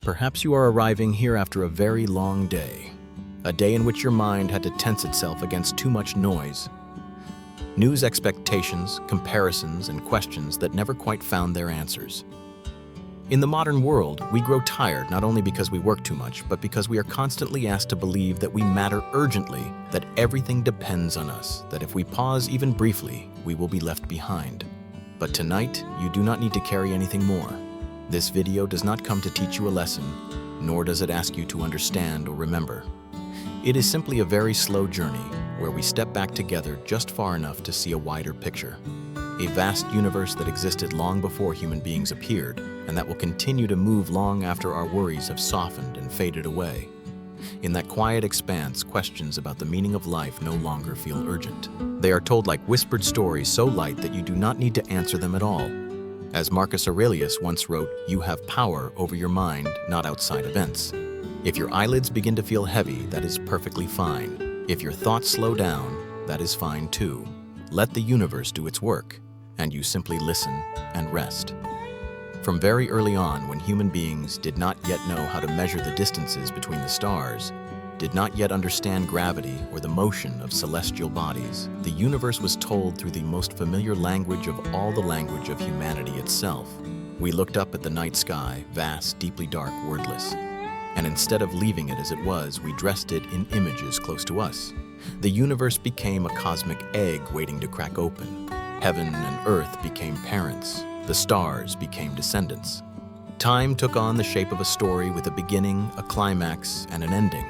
Perhaps you are arriving here after a very long day, a day in which your mind had to tense itself against too much noise. News expectations, comparisons, and questions that never quite found their answers. In the modern world, we grow tired not only because we work too much, but because we are constantly asked to believe that we matter urgently, that everything depends on us, that if we pause even briefly, we will be left behind. But tonight, you do not need to carry anything more. This video does not come to teach you a lesson, nor does it ask you to understand or remember. It is simply a very slow journey where we step back together just far enough to see a wider picture. A vast universe that existed long before human beings appeared, and that will continue to move long after our worries have softened and faded away. In that quiet expanse, questions about the meaning of life no longer feel urgent. They are told like whispered stories so light that you do not need to answer them at all. As Marcus Aurelius once wrote, "You have power over your mind, not outside events." If your eyelids begin to feel heavy, that is perfectly fine. If your thoughts slow down, that is fine too. Let the universe do its work, and you simply listen and rest. From very early on, when human beings did not yet know how to measure the distances between the stars, did not yet understand gravity or the motion of celestial bodies, the universe was told through the most familiar language of all, the language of humanity itself. We looked up at the night sky, vast, deeply dark, wordless. And instead of leaving it as it was, we dressed it in images close to us. The universe became a cosmic egg waiting to crack open. Heaven and earth became parents. The stars became descendants. Time took on the shape of a story with a beginning, a climax, and an ending.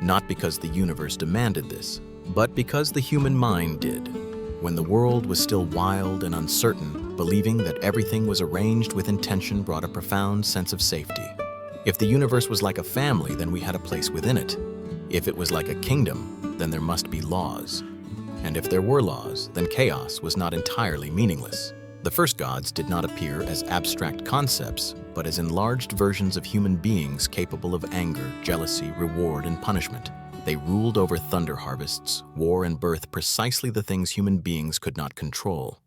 Not because the universe demanded this, but because the human mind did. When the world was still wild and uncertain, believing that everything was arranged with intention brought a profound sense of safety. If the universe was like a family, then we had a place within it. If it was like a kingdom, then there must be laws. And if there were laws, then chaos was not entirely meaningless. The first gods did not appear as abstract concepts, but as enlarged versions of human beings capable of anger, jealousy, reward, and punishment. They ruled over thunder harvests, war, and birth, precisely the things human beings could not control.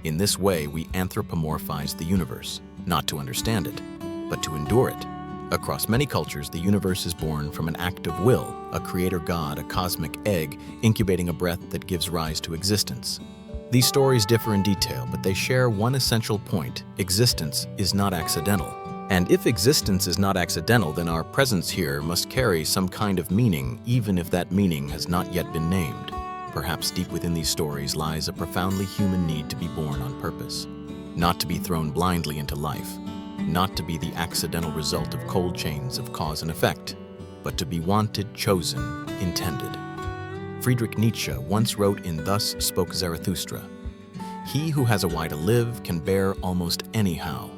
In this way, we anthropomorphize the universe, not to understand it, but to endure it. Across many cultures, the universe is born from an act of will, a creator god, a cosmic egg, incubating a breath that gives rise to existence. These stories differ in detail, but they share one essential point: existence is not accidental. And if existence is not accidental, then our presence here must carry some kind of meaning, even if that meaning has not yet been named. Perhaps deep within these stories lies a profoundly human need to be born on purpose, not to be thrown blindly into life, not to be the accidental result of cold chains of cause and effect, but to be wanted, chosen, intended. Friedrich Nietzsche once wrote in Thus Spoke Zarathustra, "He who has a why to live can bear almost anyhow."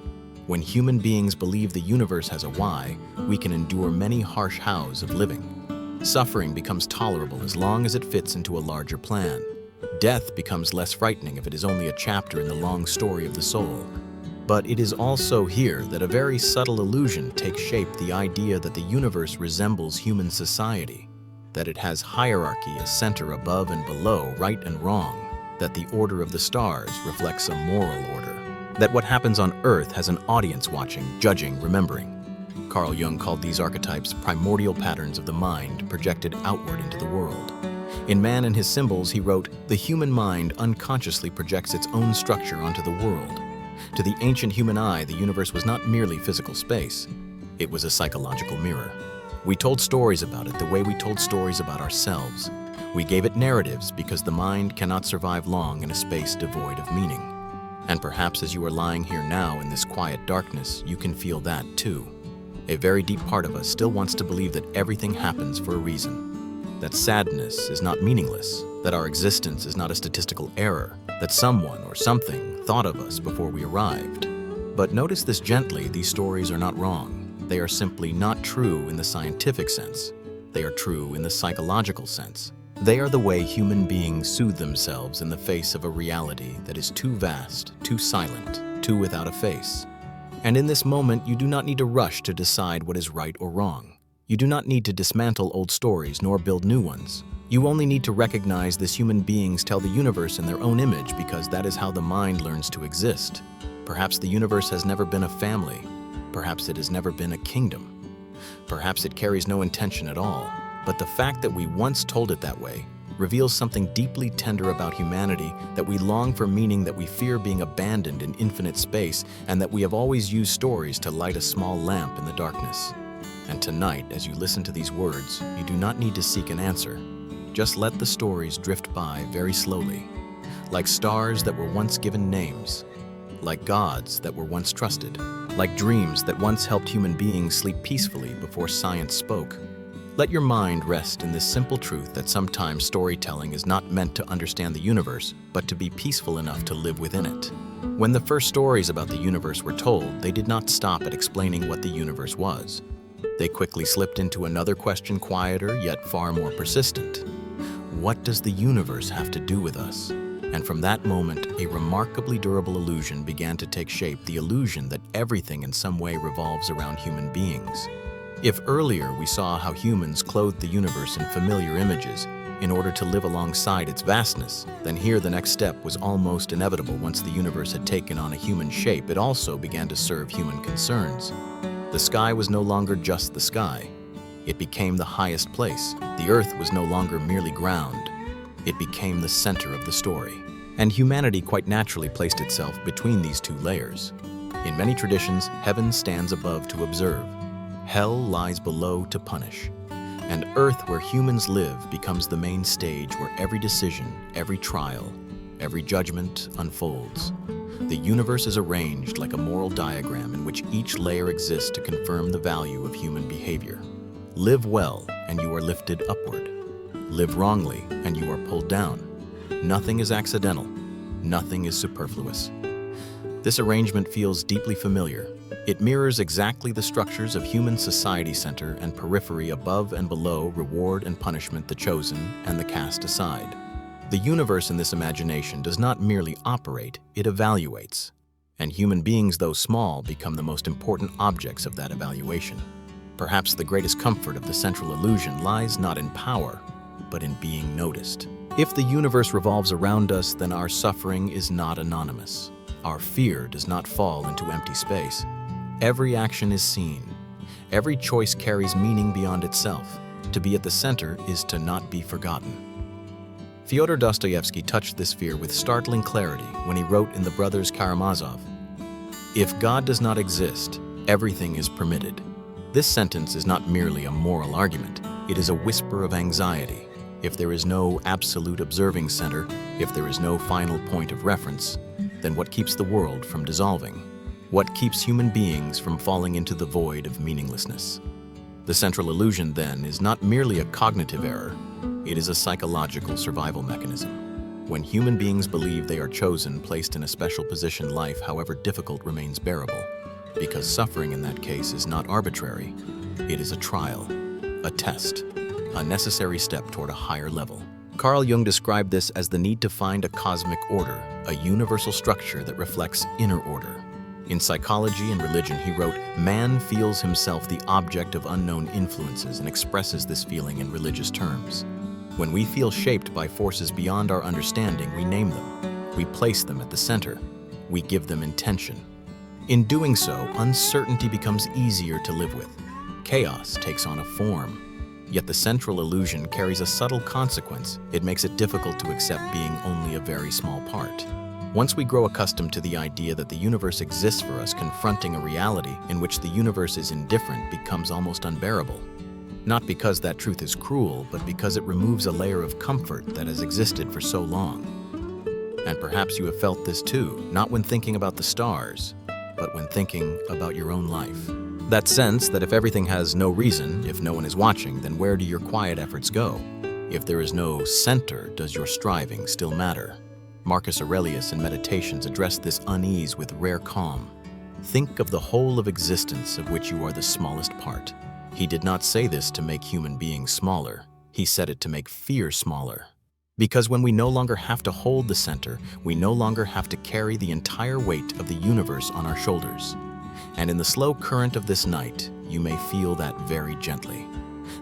When human beings believe the universe has a why, we can endure many harsh hows of living. Suffering becomes tolerable as long as it fits into a larger plan. Death becomes less frightening if it is only a chapter in the long story of the soul. But it is also here that a very subtle illusion takes shape: the idea that the universe resembles human society, that it has hierarchy, a center above and below, right and wrong, that the order of the stars reflects a moral order, that what happens on Earth has an audience watching, judging, remembering. Carl Jung called these archetypes primordial patterns of the mind projected outward into the world. In Man and His Symbols, he wrote, "The human mind unconsciously projects its own structure onto the world. To the ancient human eye, the universe was not merely physical space. It was a psychological mirror. We told stories about it the way we told stories about ourselves. We gave it narratives because the mind cannot survive long in a space devoid of meaning. And perhaps as you are lying here now in this quiet darkness, you can feel that too. A very deep part of us still wants to believe that everything happens for a reason, that sadness is not meaningless, that our existence is not a statistical error, that someone or something thought of us before we arrived. But notice this gently: these stories are not wrong. They are simply not true in the scientific sense. They are true in the psychological sense. They are the way human beings soothe themselves in the face of a reality that is too vast, too silent, too without a face. And in this moment, you do not need to rush to decide what is right or wrong. You do not need to dismantle old stories nor build new ones. You only need to recognize this: human beings tell the universe in their own image because that is how the mind learns to exist. Perhaps the universe has never been a family. Perhaps it has never been a kingdom. Perhaps it carries no intention at all, but the fact that we once told it that way reveals something deeply tender about humanity, that we long for meaning, that we fear being abandoned in infinite space, and that we have always used stories to light a small lamp in the darkness. And tonight, as you listen to these words, you do not need to seek an answer. Just let the stories drift by very slowly, like stars that were once given names, like gods that were once trusted, like dreams that once helped human beings sleep peacefully before science spoke. Let your mind rest in this simple truth that sometimes storytelling is not meant to understand the universe, but to be peaceful enough to live within it. When the first stories about the universe were told, they did not stop at explaining what the universe was. They quickly slipped into another question, quieter yet far more persistent. What does the universe have to do with us? And from that moment, a remarkably durable illusion began to take shape, the illusion that everything in some way revolves around human beings. If earlier we saw how humans clothed the universe in familiar images in order to live alongside its vastness, then here the next step was almost inevitable. Once the universe had taken on a human shape, it also began to serve human concerns. The sky was no longer just the sky. It became the highest place. The earth was no longer merely ground. It became the center of the story. And humanity quite naturally placed itself between these two layers. In many traditions, heaven stands above to observe. Hell lies below to punish, and earth, where humans live, becomes the main stage where every decision, every trial, every judgment unfolds. The universe is arranged like a moral diagram in which each layer exists to confirm the value of human behavior. Live well, and you are lifted upward. Live wrongly, and you are pulled down. Nothing is accidental. Nothing is superfluous. This arrangement feels deeply familiar. It mirrors exactly the structures of human society: center and periphery, above and below, reward and punishment, the chosen and the cast aside. The universe in this imagination does not merely operate, it evaluates. And human beings, though small, become the most important objects of that evaluation. Perhaps the greatest comfort of the central illusion lies not in power, but in being noticed. If the universe revolves around us, then our suffering is not anonymous. Our fear does not fall into empty space. Every action is seen. Every choice carries meaning beyond itself. To be at the center is to not be forgotten. Fyodor Dostoevsky touched this fear with startling clarity when he wrote in The Brothers Karamazov, "If God does not exist, everything is permitted." This sentence is not merely a moral argument. It is a whisper of anxiety. If there is no absolute observing center, if there is no final point of reference, then what keeps the world from dissolving? What keeps human beings from falling into the void of meaninglessness? The central illusion, then, is not merely a cognitive error. It is a psychological survival mechanism. When human beings believe they are chosen, placed in a special position, life, however difficult, remains bearable. Because suffering in that case is not arbitrary. It is a trial, a test, a necessary step toward a higher level. Carl Jung described this as the need to find a cosmic order, a universal structure that reflects inner order. In Psychology and Religion, he wrote, "Man feels himself the object of unknown influences and expresses this feeling in religious terms. When we feel shaped by forces beyond our understanding, we name them. We place them at the center. We give them intention. In doing so, uncertainty becomes easier to live with. Chaos takes on a form. Yet the central illusion carries a subtle consequence. It makes it difficult to accept being only a very small part. Once we grow accustomed to the idea that the universe exists for us, confronting a reality in which the universe is indifferent becomes almost unbearable. Not because that truth is cruel, but because it removes a layer of comfort that has existed for so long. And perhaps you have felt this too, not when thinking about the stars, but when thinking about your own life. That sense that if everything has no reason, if no one is watching, then where do your quiet efforts go? If there is no center, does your striving still matter? Marcus Aurelius in Meditations addressed this unease with rare calm. Think of the whole of existence of which you are the smallest part. He did not say this to make human beings smaller. He said it to make fear smaller. Because when we no longer have to hold the center, we no longer have to carry the entire weight of the universe on our shoulders. And in the slow current of this night, you may feel that very gently.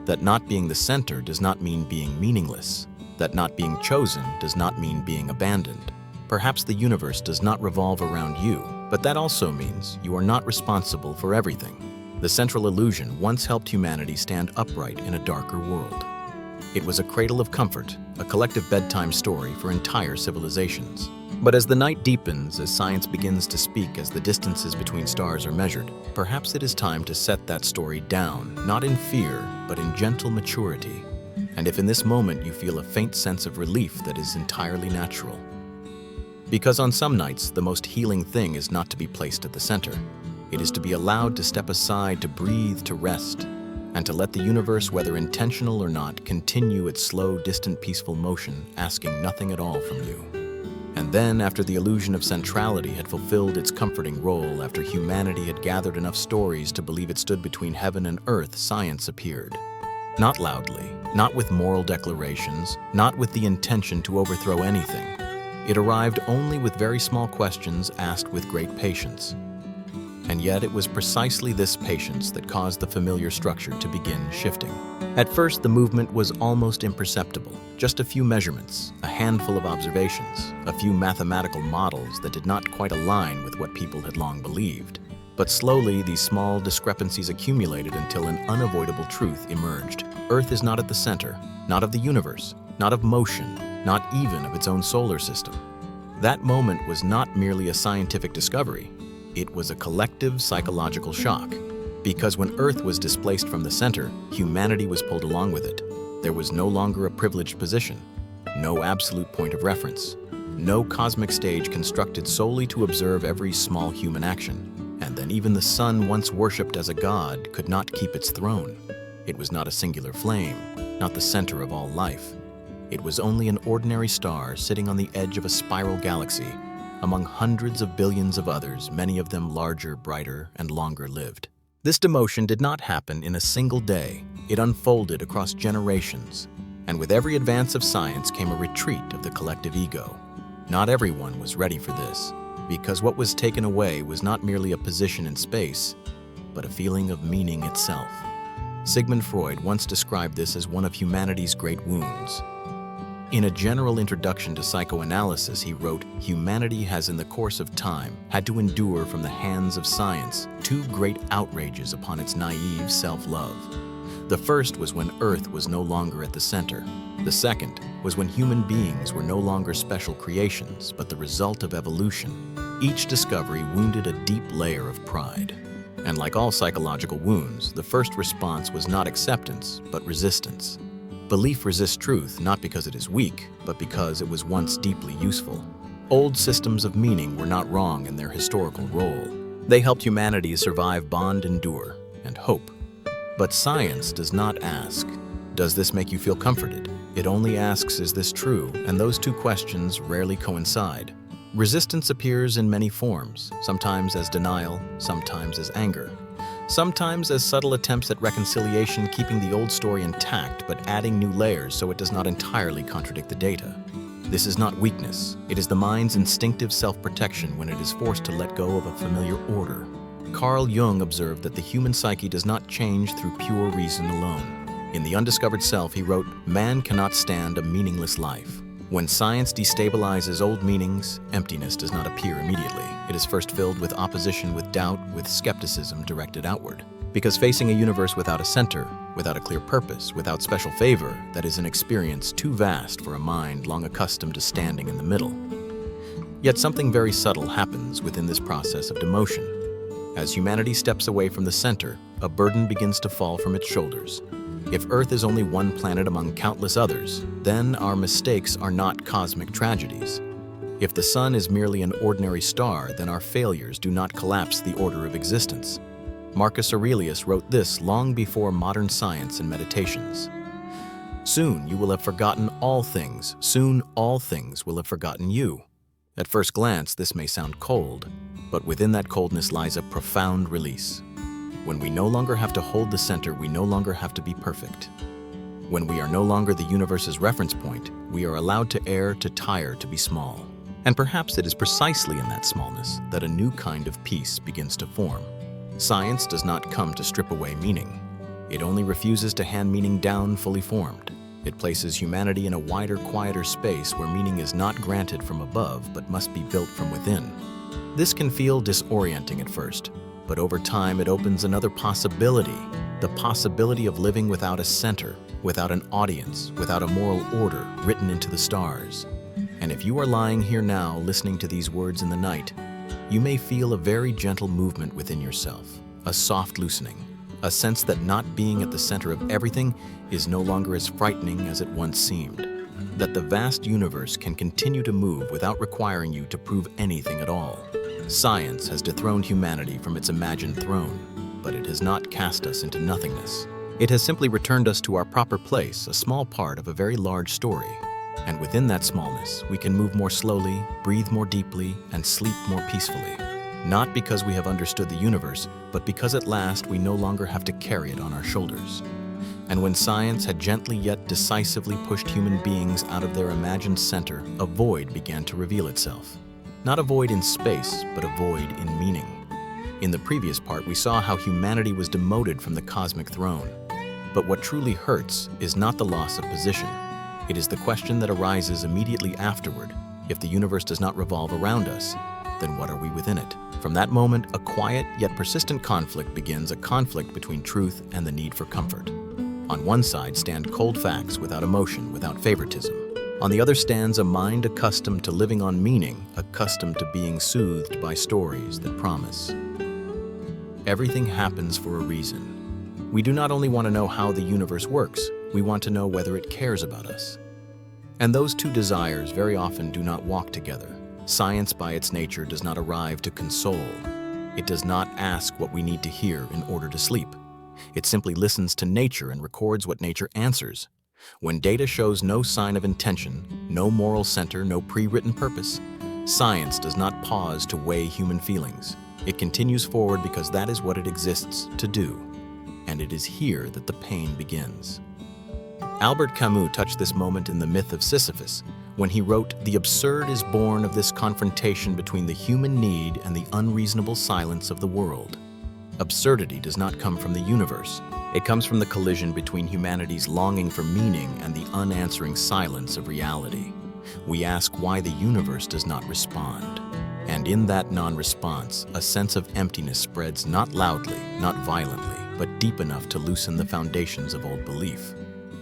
That not being the center does not mean being meaningless. That not being chosen does not mean being abandoned. Perhaps the universe does not revolve around you, but that also means you are not responsible for everything. The central illusion once helped humanity stand upright in a darker world. It was a cradle of comfort, a collective bedtime story for entire civilizations. But as the night deepens, as science begins to speak, as the distances between stars are measured, perhaps it is time to set that story down, not in fear, but in gentle maturity. And if in this moment you feel a faint sense of relief, that is entirely natural. Because on some nights, the most healing thing is not to be placed at the center. It is to be allowed to step aside, to breathe, to rest, and to let the universe, whether intentional or not, continue its slow, distant, peaceful motion, asking nothing at all from you. And then, after the illusion of centrality had fulfilled its comforting role, after humanity had gathered enough stories to believe it stood between heaven and earth, science appeared. Not loudly, not with moral declarations, not with the intention to overthrow anything. It arrived only with very small questions asked with great patience. And yet it was precisely this patience that caused the familiar structure to begin shifting. At first, the movement was almost imperceptible, just a few measurements, a handful of observations, a few mathematical models that did not quite align with what people had long believed. But slowly, these small discrepancies accumulated until an unavoidable truth emerged. Earth is not at the center, not of the universe, not of motion, not even of its own solar system. That moment was not merely a scientific discovery. It was a collective psychological shock, because when Earth was displaced from the center, humanity was pulled along with it. There was no longer a privileged position, no absolute point of reference, no cosmic stage constructed solely to observe every small human action. And then even the sun, once worshipped as a god, could not keep its throne. It was not a singular flame, not the center of all life. It was only an ordinary star sitting on the edge of a spiral galaxy, among hundreds of billions of others, many of them larger, brighter, and longer lived. This demotion did not happen in a single day. It unfolded across generations, and with every advance of science came a retreat of the collective ego. Not everyone was ready for this, because what was taken away was not merely a position in space, but a feeling of meaning itself. Sigmund Freud once described this as one of humanity's great wounds. In a general introduction to psychoanalysis, he wrote, "Humanity has in the course of time had to endure from the hands of science two great outrages upon its naive self-love. The first was when Earth was no longer at the center. The second was when human beings were no longer special creations, but the result of evolution. Each discovery wounded a deep layer of pride. And like all psychological wounds, the first response was not acceptance, but resistance. Belief resists truth not because it is weak, but because it was once deeply useful. Old systems of meaning were not wrong in their historical role. They helped humanity survive, bond, endure, and hope. But science does not ask, does this make you feel comforted? It only asks, is this true? And those two questions rarely coincide. Resistance appears in many forms, sometimes as denial, sometimes as anger. Sometimes as subtle attempts at reconciliation, keeping the old story intact but adding new layers so it does not entirely contradict the data. This is not weakness. It is the mind's instinctive self-protection when it is forced to let go of a familiar order. Carl Jung observed that the human psyche does not change through pure reason alone. In The Undiscovered Self, he wrote, "Man cannot stand a meaningless life. When science destabilizes old meanings, emptiness does not appear immediately. It is first filled with opposition, with doubt, with skepticism directed outward. Because facing a universe without a center, without a clear purpose, without special favor, that is an experience too vast for a mind long accustomed to standing in the middle." Yet something very subtle happens within this process of demotion. As humanity steps away from the center, a burden begins to fall from its shoulders. If Earth is only one planet among countless others, then our mistakes are not cosmic tragedies. If the sun is merely an ordinary star, then our failures do not collapse the order of existence. Marcus Aurelius wrote this long before modern science and meditations. "Soon you will have forgotten all things. Soon all things will have forgotten you." At first glance, this may sound cold, but within that coldness lies a profound release. When we no longer have to hold the center, we no longer have to be perfect. When we are no longer the universe's reference point, we are allowed to err, to tire, to be small. And perhaps it is precisely in that smallness that a new kind of peace begins to form. Science does not come to strip away meaning. It only refuses to hand meaning down fully formed. It places humanity in a wider, quieter space where meaning is not granted from above, but must be built from within. This can feel disorienting at first, But over time, it opens another possibility, the possibility of living without a center, without an audience, without a moral order written into the stars. And if you are lying here now listening to these words in the night, you may feel a very gentle movement within yourself, a soft loosening, a sense that not being at the center of everything is no longer as frightening as it once seemed, that the vast universe can continue to move without requiring you to prove anything at all. Science has dethroned humanity from its imagined throne, but it has not cast us into nothingness. It has simply returned us to our proper place, a small part of a very large story. And within that smallness, we can move more slowly, breathe more deeply, and sleep more peacefully. Not because we have understood the universe, but because at last we no longer have to carry it on our shoulders. And when science had gently yet decisively pushed human beings out of their imagined center, a void began to reveal itself. Not a void in space, but a void in meaning. In the previous part, we saw how humanity was demoted from the cosmic throne. But what truly hurts is not the loss of position. It is the question that arises immediately afterward. If the universe does not revolve around us, then what are we within it? From that moment, a quiet yet persistent conflict begins, a conflict between truth and the need for comfort. On one side stand cold facts without emotion, without favoritism. On the other stands a mind accustomed to living on meaning, accustomed to being soothed by stories that promise. Everything happens for a reason. We do not only want to know how the universe works, we want to know whether it cares about us. And those two desires very often do not walk together. Science by its nature does not arrive to console. It does not ask what we need to hear in order to sleep. It simply listens to nature and records what nature answers. When data shows no sign of intention, no moral center, no pre-written purpose, science does not pause to weigh human feelings. It continues forward because that is what it exists to do. And it is here that the pain begins. Albert Camus touched this moment in The Myth of Sisyphus when he wrote, "The absurd is born of this confrontation between the human need and the unreasonable silence of the world." Absurdity does not come from the universe. It comes from the collision between humanity's longing for meaning and the unanswering silence of reality. We ask why the universe does not respond. And in that non-response, a sense of emptiness spreads not loudly, not violently, but deep enough to loosen the foundations of old belief.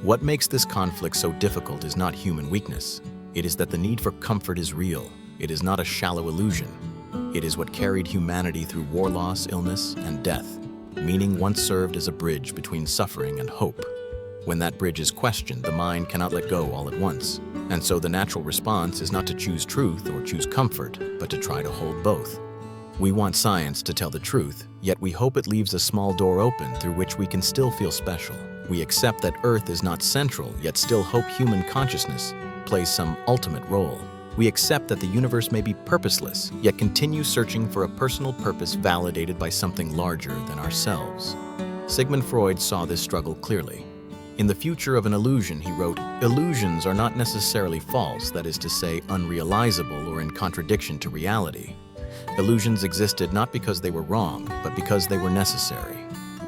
What makes this conflict so difficult is not human weakness. It is that the need for comfort is real. It is not a shallow illusion. It is what carried humanity through war loss, illness, and death. Meaning once served as a bridge between suffering and hope. When that bridge is questioned, the mind cannot let go all at once. And so the natural response is not to choose truth or choose comfort, but to try to hold both. We want science to tell the truth, yet we hope it leaves a small door open through which we can still feel special. We accept that Earth is not central, yet still hope human consciousness plays some ultimate role. We accept that the universe may be purposeless, yet continue searching for a personal purpose validated by something larger than ourselves. Sigmund Freud saw this struggle clearly. In The Future of an Illusion, he wrote, "Illusions are not necessarily false, that is to say, unrealizable or in contradiction to reality. Illusions existed not because they were wrong, but because they were necessary.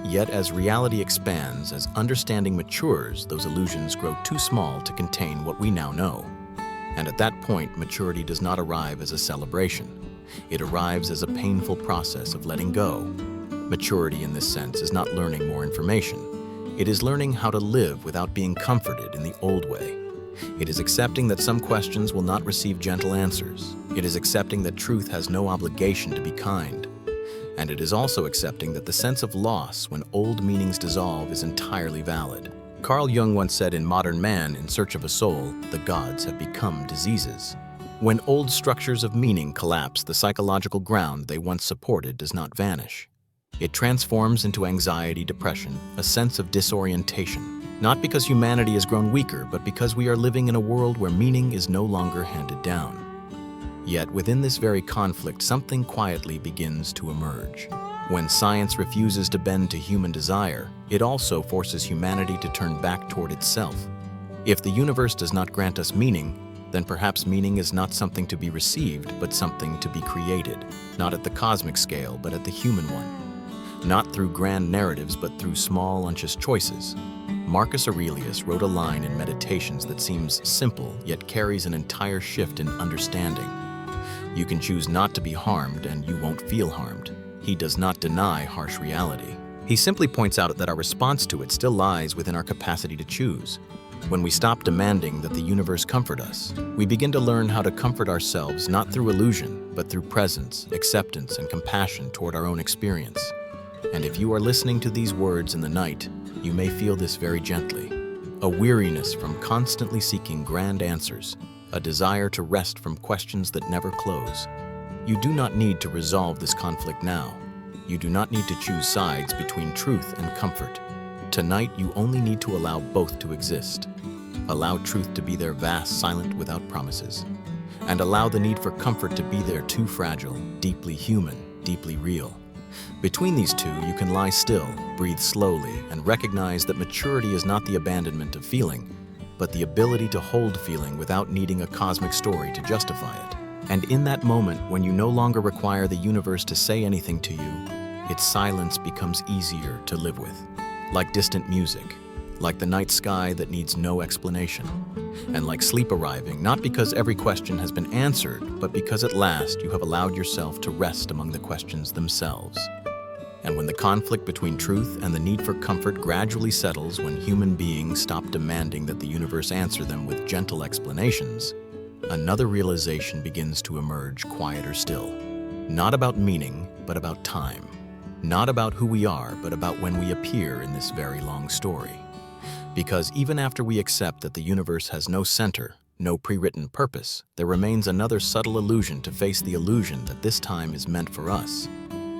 Yet as reality expands, as understanding matures, those illusions grow too small to contain what we now know. And at that point, maturity does not arrive as a celebration. It arrives as a painful process of letting go. Maturity in this sense is not learning more information. It is learning how to live without being comforted in the old way. It is accepting that some questions will not receive gentle answers. It is accepting that truth has no obligation to be kind. And it is also accepting that the sense of loss when old meanings dissolve is entirely valid. Carl Jung once said, in Modern Man, in Search of a Soul, the gods have become diseases. When old structures of meaning collapse, the psychological ground they once supported does not vanish. It transforms into anxiety, depression, a sense of disorientation. Not because humanity has grown weaker, but because we are living in a world where meaning is no longer handed down. Yet within this very conflict, something quietly begins to emerge. When science refuses to bend to human desire, it also forces humanity to turn back toward itself. If the universe does not grant us meaning, then perhaps meaning is not something to be received, but something to be created, not at the cosmic scale, but at the human one. Not through grand narratives, but through small, unconscious choices. Marcus Aurelius wrote a line in Meditations that seems simple, yet carries an entire shift in understanding. You can choose not to be harmed, and you won't feel harmed. He does not deny harsh reality. He simply points out that our response to it still lies within our capacity to choose. When we stop demanding that the universe comfort us, we begin to learn how to comfort ourselves not through illusion, but through presence, acceptance, and compassion toward our own experience. And if you are listening to these words in the night, you may feel this very gently. A weariness from constantly seeking grand answers, a desire to rest from questions that never close. You do not need to resolve this conflict now. You do not need to choose sides between truth and comfort. Tonight, you only need to allow both to exist. Allow truth to be there vast, silent, without promises. And allow the need for comfort to be there too fragile, deeply human, deeply real. Between these two, you can lie still, breathe slowly, and recognize that maturity is not the abandonment of feeling, but the ability to hold feeling without needing a cosmic story to justify it. And in that moment, when you no longer require the universe to say anything to you, its silence becomes easier to live with. Like distant music, like the night sky that needs no explanation, and like sleep arriving, not because every question has been answered, but because at last you have allowed yourself to rest among the questions themselves. And when the conflict between truth and the need for comfort gradually settles, when human beings stop demanding that the universe answer them with gentle explanations, another realization begins to emerge, quieter still. Not about meaning, but about time. Not about who we are, but about when we appear in this very long story. Because even after we accept that the universe has no center, no pre-written purpose, there remains another subtle illusion to face the illusion that this time is meant for us,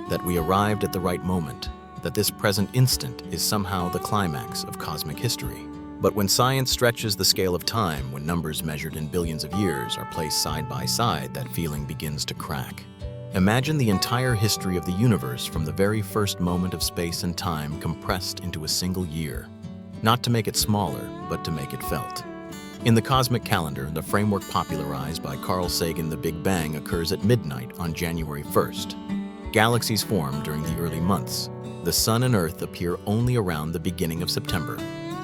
that we arrived at the right moment, that this present instant is somehow the climax of cosmic history. But when science stretches the scale of time, when numbers measured in billions of years are placed side by side, that feeling begins to crack. Imagine the entire history of the universe from the very first moment of space and time compressed into a single year. Not to make it smaller, but to make it felt. In the cosmic calendar, the framework popularized by Carl Sagan, the Big Bang occurs at midnight on January 1st. Galaxies form during the early months. The Sun and Earth appear only around the beginning of September.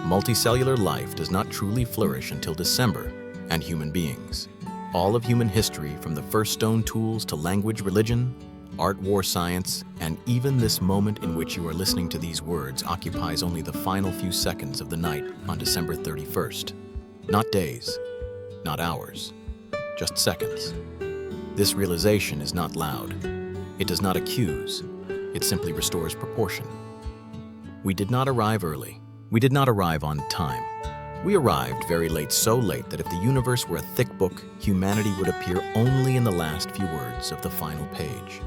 Multicellular life does not truly flourish until December, and human beings. All of human history, from the first stone tools to language, religion, art, war, science, and even this moment in which you are listening to these words occupies only the final few seconds of the night on December 31st. Not days, not hours, just seconds. This realization is not loud. It does not accuse. It simply restores proportion. We did not arrive early. We did not arrive on time. We arrived very late, so late that if the universe were a thick book, humanity would appear only in the last few words of the final page.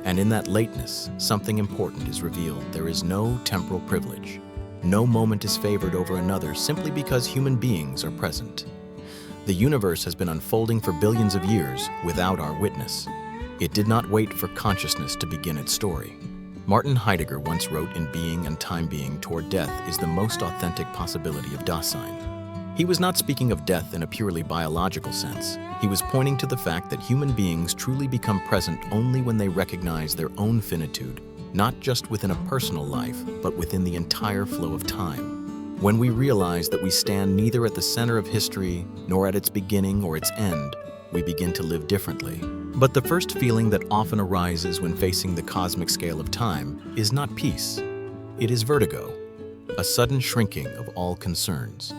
And in that lateness, something important is revealed. There is no temporal privilege. No moment is favored over another simply because human beings are present. The universe has been unfolding for billions of years without our witness. It did not wait for consciousness to begin its story. Martin Heidegger once wrote, "In being and time being toward death is the most authentic possibility of Dasein." He was not speaking of death in a purely biological sense. He was pointing to the fact that human beings truly become present only when they recognize their own finitude, not just within a personal life, but within the entire flow of time. When we realize that we stand neither at the center of history, nor at its beginning or its end, we begin to live differently. But the first feeling that often arises when facing the cosmic scale of time is not peace. It is vertigo, a sudden shrinking of all concerns.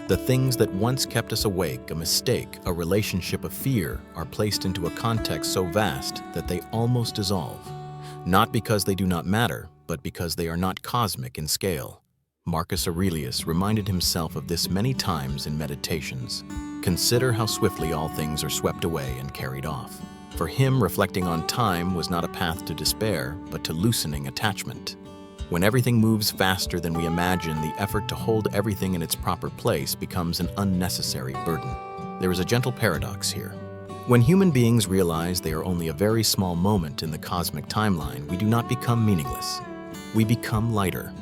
The things that once kept us awake, a mistake, a relationship, a fear, are placed into a context so vast that they almost dissolve. Not because they do not matter, but because they are not cosmic in scale. Marcus Aurelius reminded himself of this many times in Meditations. Consider how swiftly all things are swept away and carried off. For him, reflecting on time was not a path to despair, but to loosening attachment. When everything moves faster than we imagine, the effort to hold everything in its proper place becomes an unnecessary burden. There is a gentle paradox here. When human beings realize they are only a very small moment in the cosmic timeline, we do not become meaningless. We become lighter.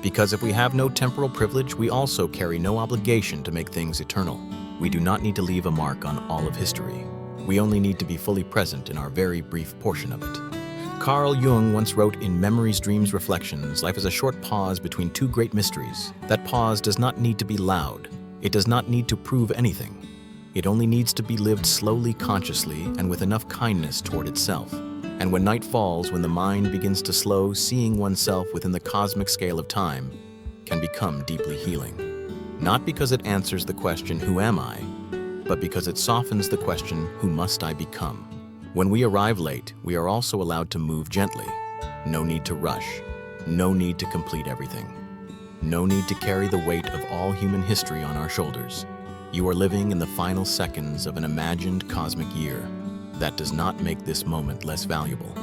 Because if we have no temporal privilege, we also carry no obligation to make things eternal. We do not need to leave a mark on all of history. We only need to be fully present in our very brief portion of it. Carl Jung once wrote in Memories, Dreams, Reflections, life is a short pause between two great mysteries. That pause does not need to be loud. It does not need to prove anything. It only needs to be lived slowly, consciously, and with enough kindness toward itself. And when night falls, when the mind begins to slow, seeing oneself within the cosmic scale of time can become deeply healing. Not because it answers the question, who am I? But because it softens the question, who must I become? When we arrive late, we are also allowed to move gently. No need to rush. No need to complete everything. No need to carry the weight of all human history on our shoulders. You are living in the final seconds of an imagined cosmic year. That does not make this moment less valuable.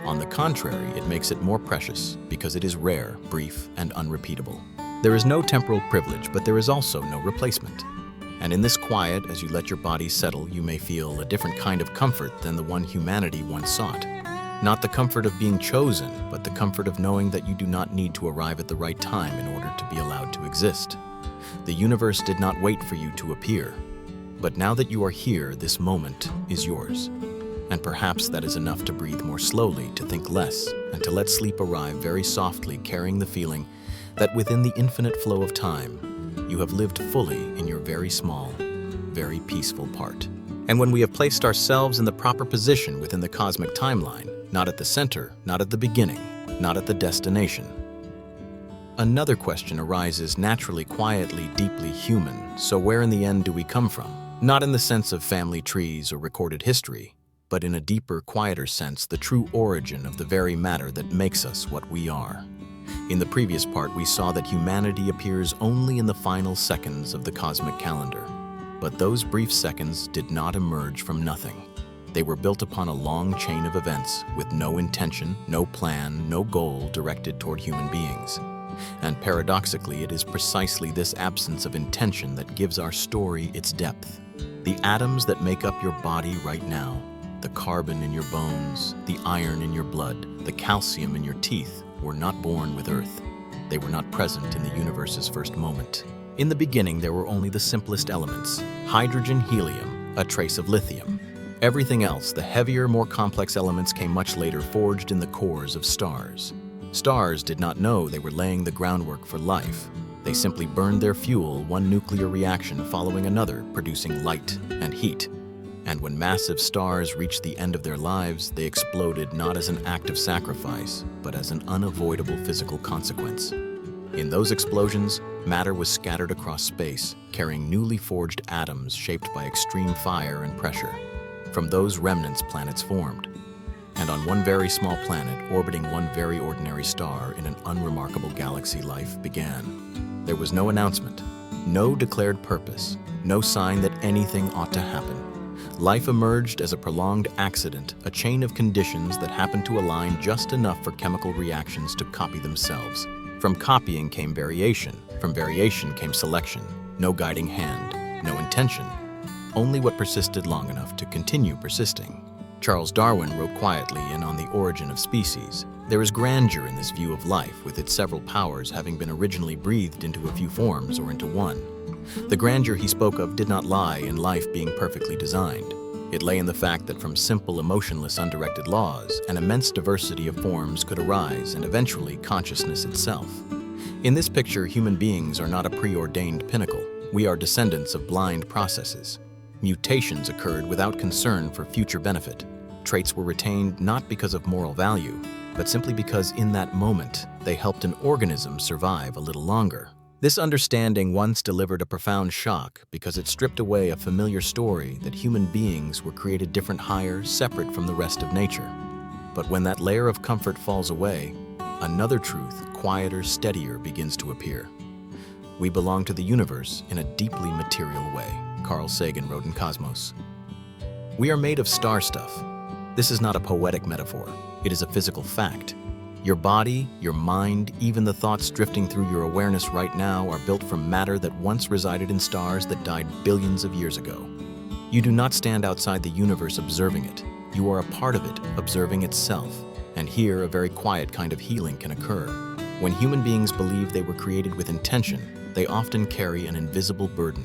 On the contrary, it makes it more precious because it is rare, brief, and unrepeatable. There is no temporal privilege, but there is also no replacement. And in this quiet, as you let your body settle, you may feel a different kind of comfort than the one humanity once sought. Not the comfort of being chosen, but the comfort of knowing that you do not need to arrive at the right time in order to be allowed to exist. The universe did not wait for you to appear. But now that you are here, this moment is yours. And perhaps that is enough to breathe more slowly, to think less, and to let sleep arrive very softly, carrying the feeling that within the infinite flow of time, you have lived fully in your very small, very peaceful part. And when we have placed ourselves in the proper position within the cosmic timeline, not at the center, not at the beginning, not at the destination, another question arises naturally, quietly, deeply human. So where in the end do we come from? Not in the sense of family trees or recorded history, but in a deeper, quieter sense, the true origin of the very matter that makes us what we are. In the previous part, we saw that humanity appears only in the final seconds of the cosmic calendar. But those brief seconds did not emerge from nothing. They were built upon a long chain of events with no intention, no plan, no goal directed toward human beings. And paradoxically, it is precisely this absence of intention that gives our story its depth. The atoms that make up your body right now, the carbon in your bones, the iron in your blood, the calcium in your teeth, were not born with Earth. They were not present in the universe's first moment. In the beginning, there were only the simplest elements: hydrogen, helium, a trace of lithium. Everything else, the heavier, more complex elements, came much later, forged in the cores of stars. Stars did not know they were laying the groundwork for life. They simply burned their fuel, one nuclear reaction following another, producing light and heat. And when massive stars reached the end of their lives, they exploded not as an act of sacrifice, but as an unavoidable physical consequence. In those explosions, matter was scattered across space, carrying newly forged atoms shaped by extreme fire and pressure. From those remnants, planets formed. And on one very small planet, orbiting one very ordinary star in an unremarkable galaxy, life began. There was no announcement, no declared purpose, no sign that anything ought to happen. Life emerged as a prolonged accident, a chain of conditions that happened to align just enough for chemical reactions to copy themselves. From copying came variation. From variation came selection. No guiding hand, no intention. Only what persisted long enough to continue persisting. Charles Darwin wrote quietly in On the Origin of Species, "There is grandeur in this view of life, with its several powers having been originally breathed into a few forms or into one." The grandeur he spoke of did not lie in life being perfectly designed. It lay in the fact that from simple, emotionless, undirected laws, an immense diversity of forms could arise, and eventually consciousness itself. In this picture, human beings are not a preordained pinnacle. We are descendants of blind processes. Mutations occurred without concern for future benefit. Traits were retained not because of moral value, but simply because in that moment, they helped an organism survive a little longer. This understanding once delivered a profound shock because it stripped away a familiar story that human beings were created different, higher, separate from the rest of nature. But when that layer of comfort falls away, another truth, quieter, steadier, begins to appear. We belong to the universe in a deeply material way, Carl Sagan wrote in Cosmos. We are made of star stuff. This is not a poetic metaphor. It is a physical fact. Your body, your mind, even the thoughts drifting through your awareness right now are built from matter that once resided in stars that died billions of years ago. You do not stand outside the universe observing it. You are a part of it, observing itself. And here, a very quiet kind of healing can occur. When human beings believe they were created with intention, they often carry an invisible burden,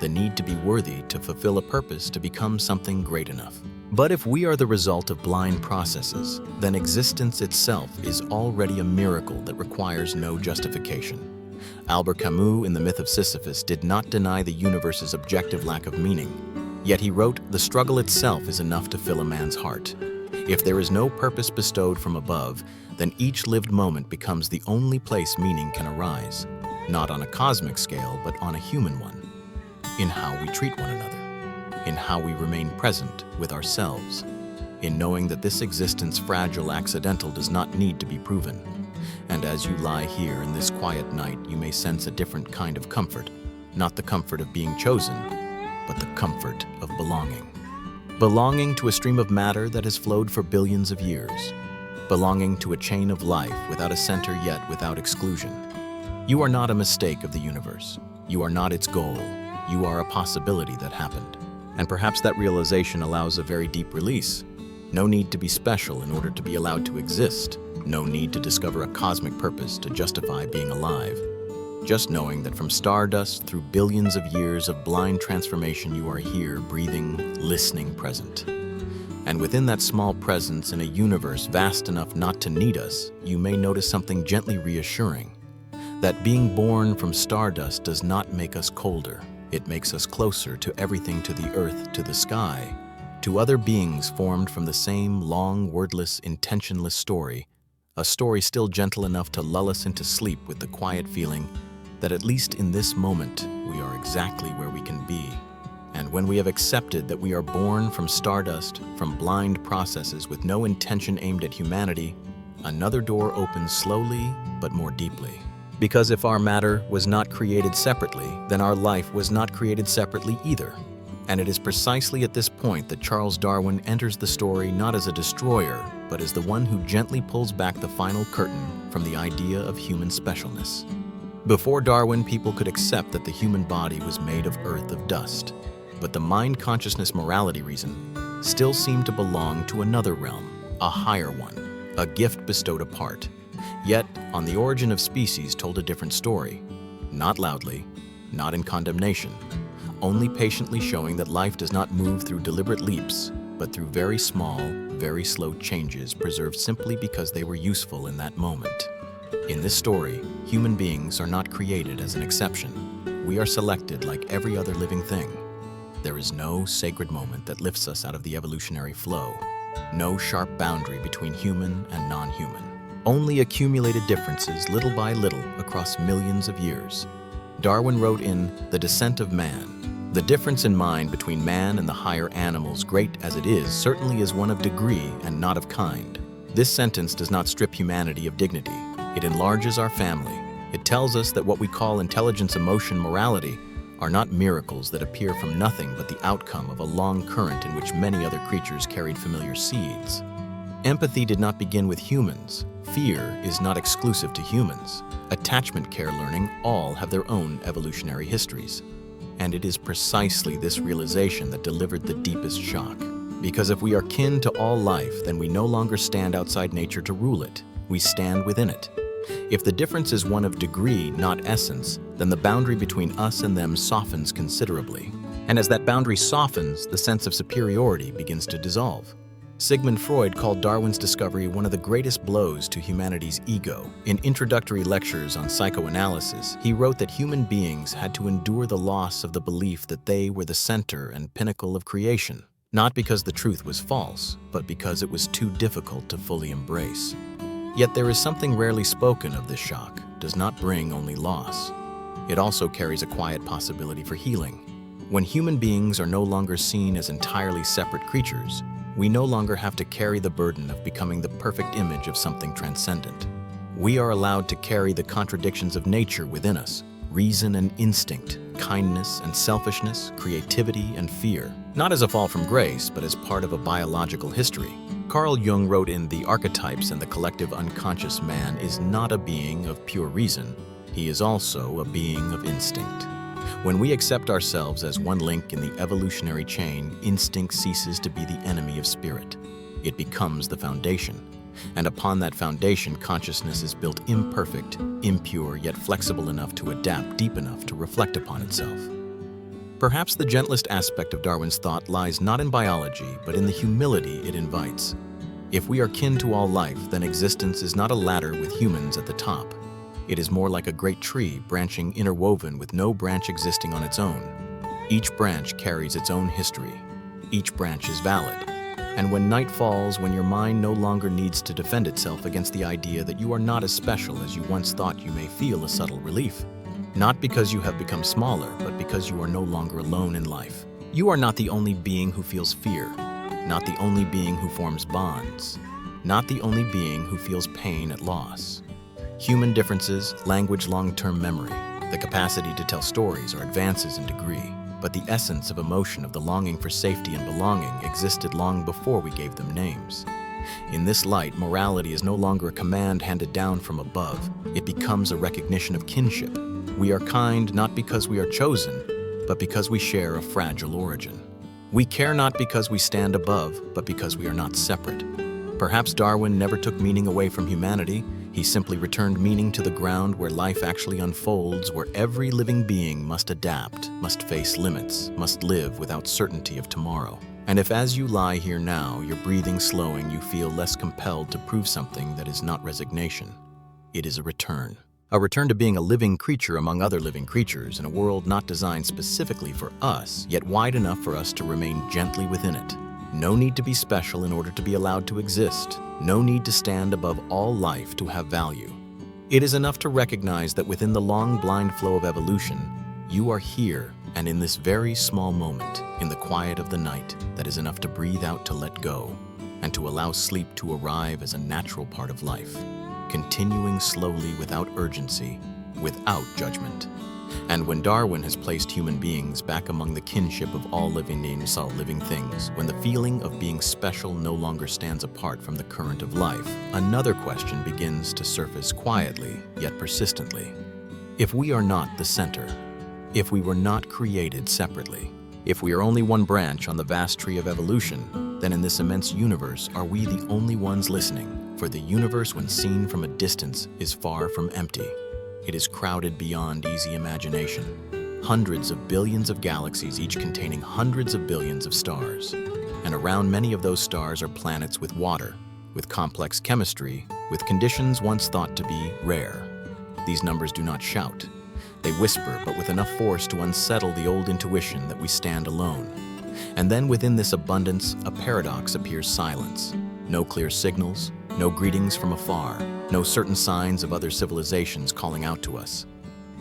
the need to be worthy, to fulfill a purpose, to become something great enough. But if we are the result of blind processes, then existence itself is already a miracle that requires no justification. Albert Camus, in The Myth of Sisyphus, did not deny the universe's objective lack of meaning. Yet he wrote, "The struggle itself is enough to fill a man's heart." If there is no purpose bestowed from above, then each lived moment becomes the only place meaning can arise, not on a cosmic scale, but on a human one, in how we treat one another, in how we remain present with ourselves, in knowing that this existence, fragile, accidental, does not need to be proven. And as you lie here in this quiet night, you may sense a different kind of comfort, not the comfort of being chosen, but the comfort of belonging. Belonging to a stream of matter that has flowed for billions of years. Belonging to a chain of life without a center yet without exclusion. You are not a mistake of the universe. You are not its goal. You are a possibility that happened. And perhaps that realization allows a very deep release. No need to be special in order to be allowed to exist. No need to discover a cosmic purpose to justify being alive. Just knowing that from stardust through billions of years of blind transformation, you are here, breathing, listening, present. And within that small presence in a universe vast enough not to need us, you may notice something gently reassuring. That being born from stardust does not make us colder. It makes us closer to everything, to the earth, to the sky, to other beings formed from the same long, wordless, intentionless story, a story still gentle enough to lull us into sleep with the quiet feeling that at least in this moment, we are exactly where we can be. And when we have accepted that we are born from stardust, from blind processes with no intention aimed at humanity, another door opens slowly but more deeply. Because if our matter was not created separately, then our life was not created separately either. And it is precisely at this point that Charles Darwin enters the story not as a destroyer, but as the one who gently pulls back the final curtain from the idea of human specialness. Before Darwin, people could accept that the human body was made of earth, of dust, but the mind-consciousness-morality reason still seemed to belong to another realm, a higher one, a gift bestowed apart. Yet, on the origin of species told a different story, not loudly, not in condemnation, only patiently showing that life does not move through deliberate leaps, but through very small, very slow changes preserved simply because they were useful in that moment. In this story, human beings are not created as an exception. We are selected like every other living thing. There is no sacred moment that lifts us out of the evolutionary flow, no sharp boundary between human and non-human. Only accumulated differences little by little across millions of years. Darwin wrote in The Descent of Man, the difference in mind between man and the higher animals, great as it is, certainly is one of degree and not of kind. This sentence does not strip humanity of dignity. It enlarges our family. It tells us that what we call intelligence, emotion, morality are not miracles that appear from nothing but the outcome of a long current in which many other creatures carried familiar seeds. Empathy did not begin with humans. Fear is not exclusive to humans. Attachment care learning all have their own evolutionary histories. And it is precisely this realization that delivered the deepest shock. Because if we are kin to all life, then we no longer stand outside nature to rule it. We stand within it. If the difference is one of degree, not essence, then the boundary between us and them softens considerably. And as that boundary softens, the sense of superiority begins to dissolve. Sigmund Freud called Darwin's discovery one of the greatest blows to humanity's ego. In introductory lectures on psychoanalysis, he wrote that human beings had to endure the loss of the belief that they were the center and pinnacle of creation, not because the truth was false, but because it was too difficult to fully embrace. Yet there is something rarely spoken of. This shock does not bring only loss. It also carries a quiet possibility for healing. When human beings are no longer seen as entirely separate creatures, we no longer have to carry the burden of becoming the perfect image of something transcendent. We are allowed to carry the contradictions of nature within us, reason and instinct, kindness and selfishness, creativity and fear, not as a fall from grace, but as part of a biological history. Carl Jung wrote in The Archetypes and the Collective Unconscious, man is not a being of pure reason. He is also a being of instinct. When we accept ourselves as one link in the evolutionary chain, instinct ceases to be the enemy of spirit. It becomes the foundation. And upon that foundation, consciousness is built imperfect, impure, yet flexible enough to adapt, deep enough to reflect upon itself. Perhaps the gentlest aspect of Darwin's thought lies not in biology, but in the humility it invites. If we are kin to all life, then existence is not a ladder with humans at the top. It is more like a great tree, branching interwoven with no branch existing on its own. Each branch carries its own history. Each branch is valid. And when night falls, when your mind no longer needs to defend itself against the idea that you are not as special as you once thought, you may feel a subtle relief. Not because you have become smaller, but because you are no longer alone in life. You are not the only being who feels fear, not the only being who forms bonds, not the only being who feels pain at loss. Human differences, language, long-term memory, the capacity to tell stories are advances in degree, but the essence of emotion of the longing for safety and belonging existed long before we gave them names. In this light, morality is no longer a command handed down from above. It becomes a recognition of kinship. We are kind not because we are chosen, but because we share a fragile origin. We care not because we stand above, but because we are not separate. Perhaps Darwin never took meaning away from humanity. He simply returned meaning to the ground where life actually unfolds, where every living being must adapt, must face limits, must live without certainty of tomorrow. And if as you lie here now, your breathing slowing, you feel less compelled to prove something that is not resignation, it is a return. A return to being a living creature among other living creatures in a world not designed specifically for us, yet wide enough for us to remain gently within it. No need to be special in order to be allowed to exist. No need to stand above all life to have value. It is enough to recognize that within the long blind flow of evolution, you are here and in this very small moment, in the quiet of the night, that is enough to breathe out, to let go, and to allow sleep to arrive as a natural part of life, continuing slowly without urgency, without judgment. And when Darwin has placed human beings back among the kinship of all living beings, all living things, when the feeling of being special no longer stands apart from the current of life, another question begins to surface quietly, yet persistently. If we are not the center, if we were not created separately, if we are only one branch on the vast tree of evolution, then in this immense universe are we the only ones listening? For the universe, when seen from a distance, is far from empty. It is crowded beyond easy imagination. Hundreds of billions of galaxies, each containing hundreds of billions of stars. And around many of those stars are planets with water, with complex chemistry, with conditions once thought to be rare. These numbers do not shout. They whisper, but with enough force to unsettle the old intuition that we stand alone. And then within this abundance, a paradox appears: silence. No clear signals, no greetings from afar, no certain signs of other civilizations calling out to us.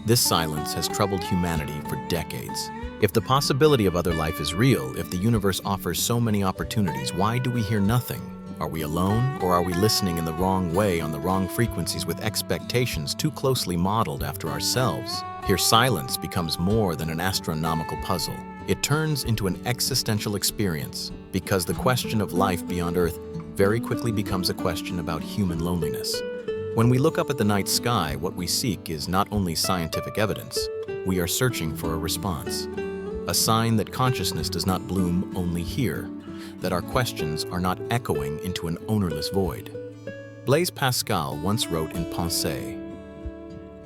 This silence has troubled humanity for decades. If the possibility of other life is real, if the universe offers so many opportunities, why do we hear nothing? Are we alone, or are we listening in the wrong way, on the wrong frequencies, with expectations too closely modeled after ourselves? Here, silence becomes more than an astronomical puzzle. It turns into an existential experience, because the question of life beyond Earth very quickly becomes a question about human loneliness. When we look up at the night sky, what we seek is not only scientific evidence, we are searching for a response. A sign that consciousness does not bloom only here, that our questions are not echoing into an ownerless void. Blaise Pascal once wrote in Pensée,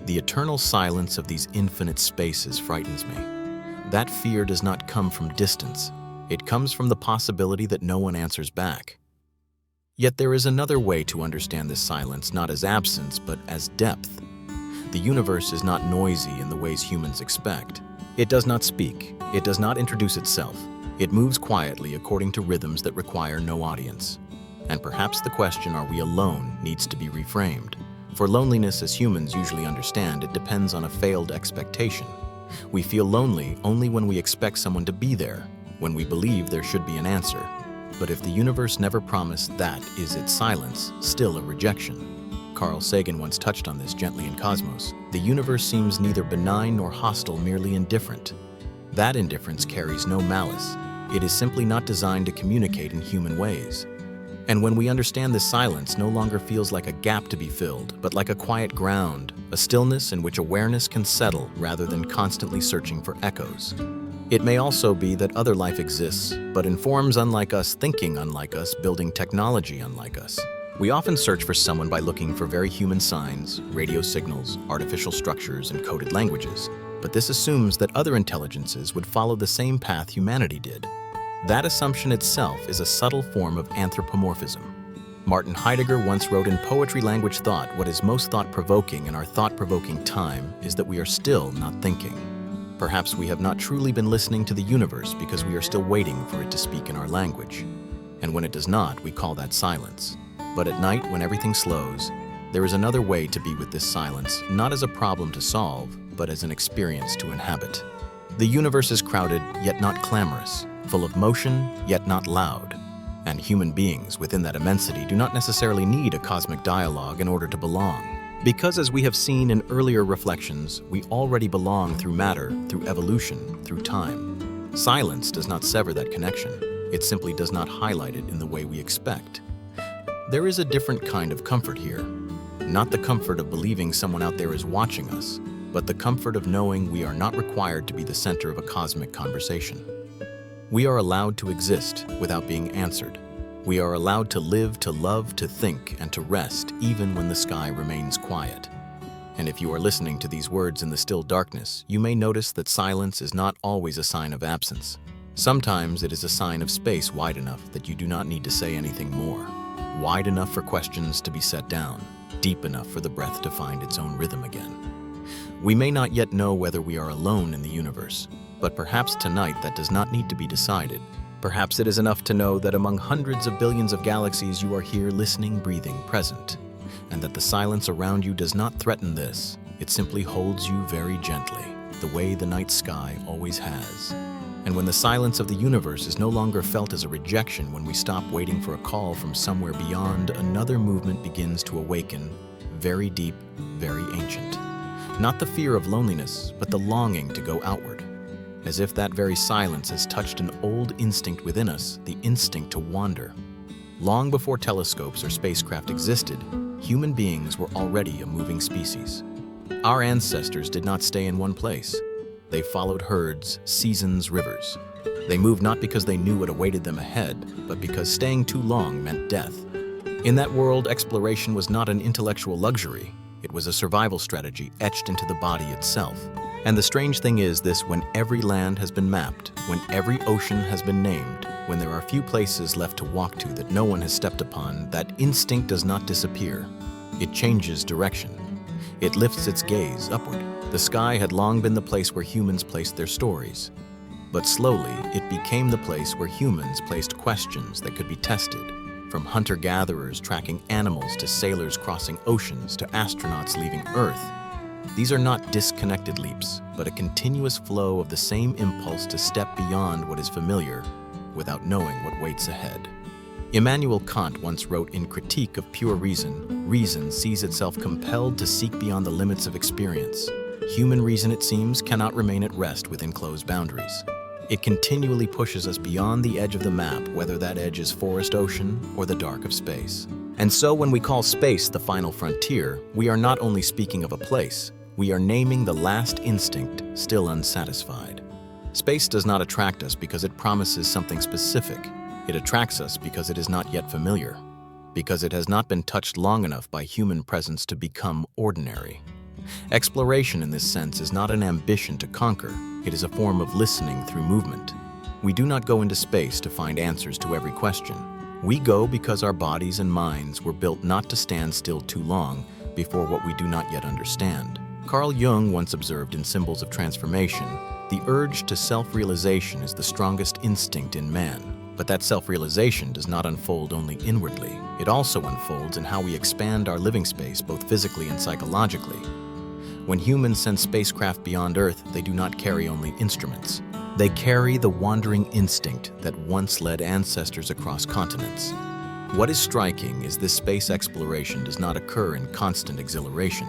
"The eternal silence of these infinite spaces frightens me. That fear does not come from distance. It comes from the possibility that no one answers back." Yet there is another way to understand this silence, not as absence, but as depth. The universe is not noisy in the ways humans expect. It does not speak. It does not introduce itself. It moves quietly according to rhythms that require no audience. And perhaps the question, are we alone, needs to be reframed. For loneliness, as humans usually understand, it depends on a failed expectation. We feel lonely only when we expect someone to be there, when we believe there should be an answer. But if the universe never promised that, is its silence still a rejection? Carl Sagan once touched on this gently in Cosmos. The universe seems neither benign nor hostile, merely indifferent. That indifference carries no malice. It is simply not designed to communicate in human ways. And when we understand this, silence no longer feels like a gap to be filled, but like a quiet ground, a stillness in which awareness can settle rather than constantly searching for echoes. It may also be that other life exists, but in forms unlike us, thinking unlike us, building technology unlike us. We often search for someone by looking for very human signs, radio signals, artificial structures, and coded languages. But this assumes that other intelligences would follow the same path humanity did. That assumption itself is a subtle form of anthropomorphism. Martin Heidegger once wrote, "In poetry, language, thought, what is most thought-provoking in our thought-provoking time is that we are still not thinking." Perhaps we have not truly been listening to the universe because we are still waiting for it to speak in our language. And when it does not, we call that silence. But at night, when everything slows, there is another way to be with this silence, not as a problem to solve, but as an experience to inhabit. The universe is crowded, yet not clamorous, full of motion, yet not loud. And human beings within that immensity do not necessarily need a cosmic dialogue in order to belong. Because as we have seen in earlier reflections, we already belong through matter, through evolution, through time. Silence does not sever that connection. It simply does not highlight it in the way we expect. There is a different kind of comfort here. Not the comfort of believing someone out there is watching us, but the comfort of knowing we are not required to be the center of a cosmic conversation. We are allowed to exist without being answered. We are allowed to live, to love, to think, and to rest even when the sky remains quiet. And if you are listening to these words in the still darkness, you may notice that silence is not always a sign of absence. Sometimes it is a sign of space wide enough that you do not need to say anything more. Wide enough for questions to be set down, deep enough for the breath to find its own rhythm again. We may not yet know whether we are alone in the universe, but perhaps tonight that does not need to be decided. Perhaps it is enough to know that among hundreds of billions of galaxies you are here listening, breathing, present, and that the silence around you does not threaten this. It simply holds you very gently, the way the night sky always has. And when the silence of the universe is no longer felt as a rejection, when we stop waiting for a call from somewhere beyond, another movement begins to awaken, very deep, very ancient. Not the fear of loneliness, but the longing to go outward. As if that very silence has touched an old instinct within us, the instinct to wander. Long before telescopes or spacecraft existed, human beings were already a moving species. Our ancestors did not stay in one place. They followed herds, seasons, rivers. They moved not because they knew what awaited them ahead, but because staying too long meant death. In that world, exploration was not an intellectual luxury. It was a survival strategy etched into the body itself. And the strange thing is this: when every land has been mapped, when every ocean has been named, when there are few places left to walk to that no one has stepped upon, that instinct does not disappear. It changes direction. It lifts its gaze upward. The sky had long been the place where humans placed their stories. But slowly, it became the place where humans placed questions that could be tested. From hunter-gatherers tracking animals to sailors crossing oceans to astronauts leaving Earth. These are not disconnected leaps, but a continuous flow of the same impulse to step beyond what is familiar without knowing what waits ahead. Immanuel Kant once wrote in Critique of Pure Reason, "Reason sees itself compelled to seek beyond the limits of experience. Human reason, it seems, cannot remain at rest within closed boundaries. It continually pushes us beyond the edge of the map, whether that edge is forest, ocean, or the dark of space." And so when we call space the final frontier, we are not only speaking of a place, we are naming the last instinct still unsatisfied. Space does not attract us because it promises something specific. It attracts us because it is not yet familiar, because it has not been touched long enough by human presence to become ordinary. Exploration in this sense is not an ambition to conquer, it is a form of listening through movement. We do not go into space to find answers to every question. We go because our bodies and minds were built not to stand still too long before what we do not yet understand. Carl Jung once observed in Symbols of Transformation, the urge to self-realization is the strongest instinct in man. But that self-realization does not unfold only inwardly. It also unfolds in how we expand our living space, both physically and psychologically. When humans send spacecraft beyond Earth, they do not carry only instruments. They carry the wandering instinct that once led ancestors across continents. What is striking is this space exploration does not occur in constant exhilaration.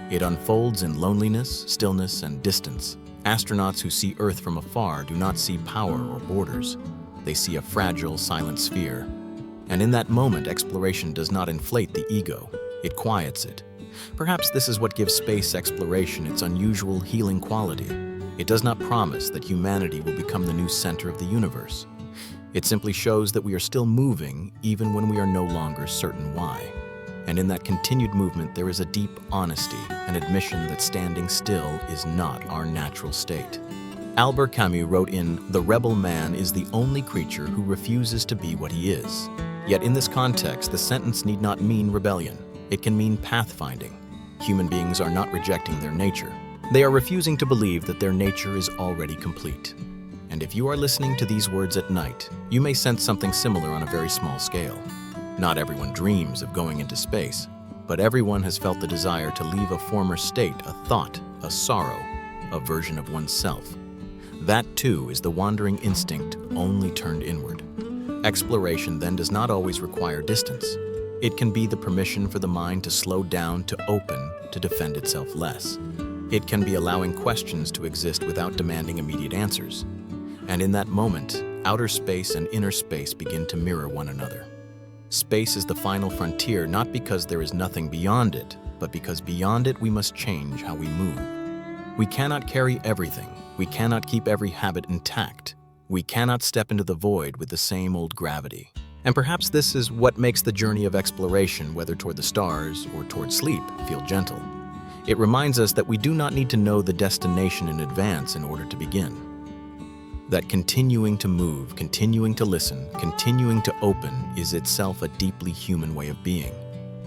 It unfolds in loneliness, stillness, and distance. Astronauts who see Earth from afar do not see power or borders. They see a fragile, silent sphere. And in that moment, exploration does not inflate the ego. It quiets it. Perhaps this is what gives space exploration its unusual healing quality. It does not promise that humanity will become the new center of the universe. It simply shows that we are still moving even when we are no longer certain why. And in that continued movement, there is a deep honesty, an admission that standing still is not our natural state. Albert Camus wrote in "The rebel man is the only creature who refuses to be what he is." Yet in this context, the sentence need not mean rebellion. It can mean pathfinding. Human beings are not rejecting their nature. They are refusing to believe that their nature is already complete. And if you are listening to these words at night, you may sense something similar on a very small scale. Not everyone dreams of going into space, but everyone has felt the desire to leave a former state, a thought, a sorrow, a version of oneself. That too is the wandering instinct, only turned inward. Exploration then does not always require distance. It can be the permission for the mind to slow down, to open, to defend itself less. It can be allowing questions to exist without demanding immediate answers. And in that moment, outer space and inner space begin to mirror one another. Space is the final frontier, not because there is nothing beyond it, but because beyond it we must change how we move. We cannot carry everything. We cannot keep every habit intact. We cannot step into the void with the same old gravity. And perhaps this is what makes the journey of exploration, whether toward the stars or toward sleep, feel gentle. It reminds us that we do not need to know the destination in advance in order to begin. That continuing to move, continuing to listen, continuing to open is itself a deeply human way of being.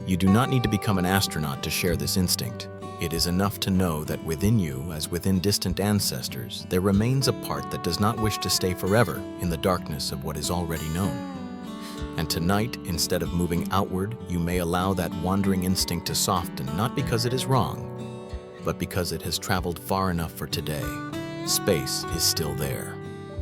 You do not need to become an astronaut to share this instinct. It is enough to know that within you, as within distant ancestors, there remains a part that does not wish to stay forever in the darkness of what is already known. And tonight, instead of moving outward, you may allow that wandering instinct to soften, not because it is wrong, but because it has traveled far enough for today. Space is still there.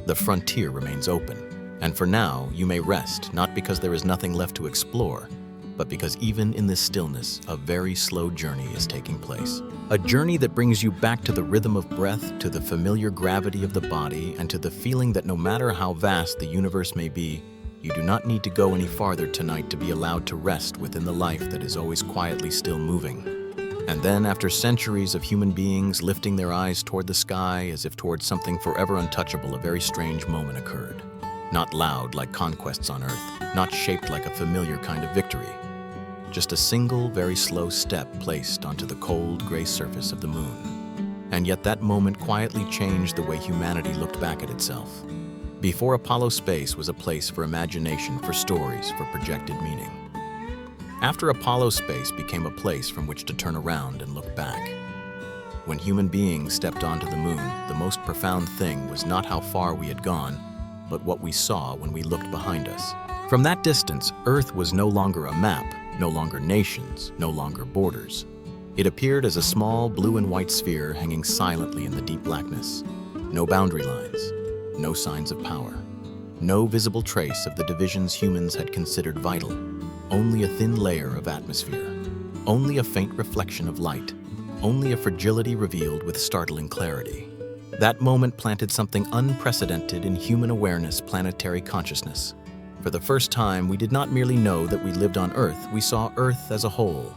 The frontier remains open. And for now, you may rest, not because there is nothing left to explore, but because even in this stillness, a very slow journey is taking place. A journey that brings you back to the rhythm of breath, to the familiar gravity of the body, and to the feeling that no matter how vast the universe may be, you do not need to go any farther tonight to be allowed to rest within the life that is always quietly still moving. And then, after centuries of human beings lifting their eyes toward the sky as if toward something forever untouchable, a very strange moment occurred. Not loud like conquests on Earth, not shaped like a familiar kind of victory. Just a single, very slow step placed onto the cold, gray surface of the moon. And yet that moment quietly changed the way humanity looked back at itself. Before Apollo space was a place for imagination, for stories, for projected meaning. After Apollo space became a place from which to turn around and look back. When human beings stepped onto the moon, the most profound thing was not how far we had gone, but what we saw when we looked behind us. From that distance, Earth was no longer a map, no longer nations, no longer borders. It appeared as a small blue and white sphere hanging silently in the deep blackness. No boundary lines, no signs of power, no visible trace of the divisions humans had considered vital, only a thin layer of atmosphere, only a faint reflection of light, only a fragility revealed with startling clarity. That moment planted something unprecedented in human awareness, planetary consciousness. For the first time, we did not merely know that we lived on Earth, we saw Earth as a whole.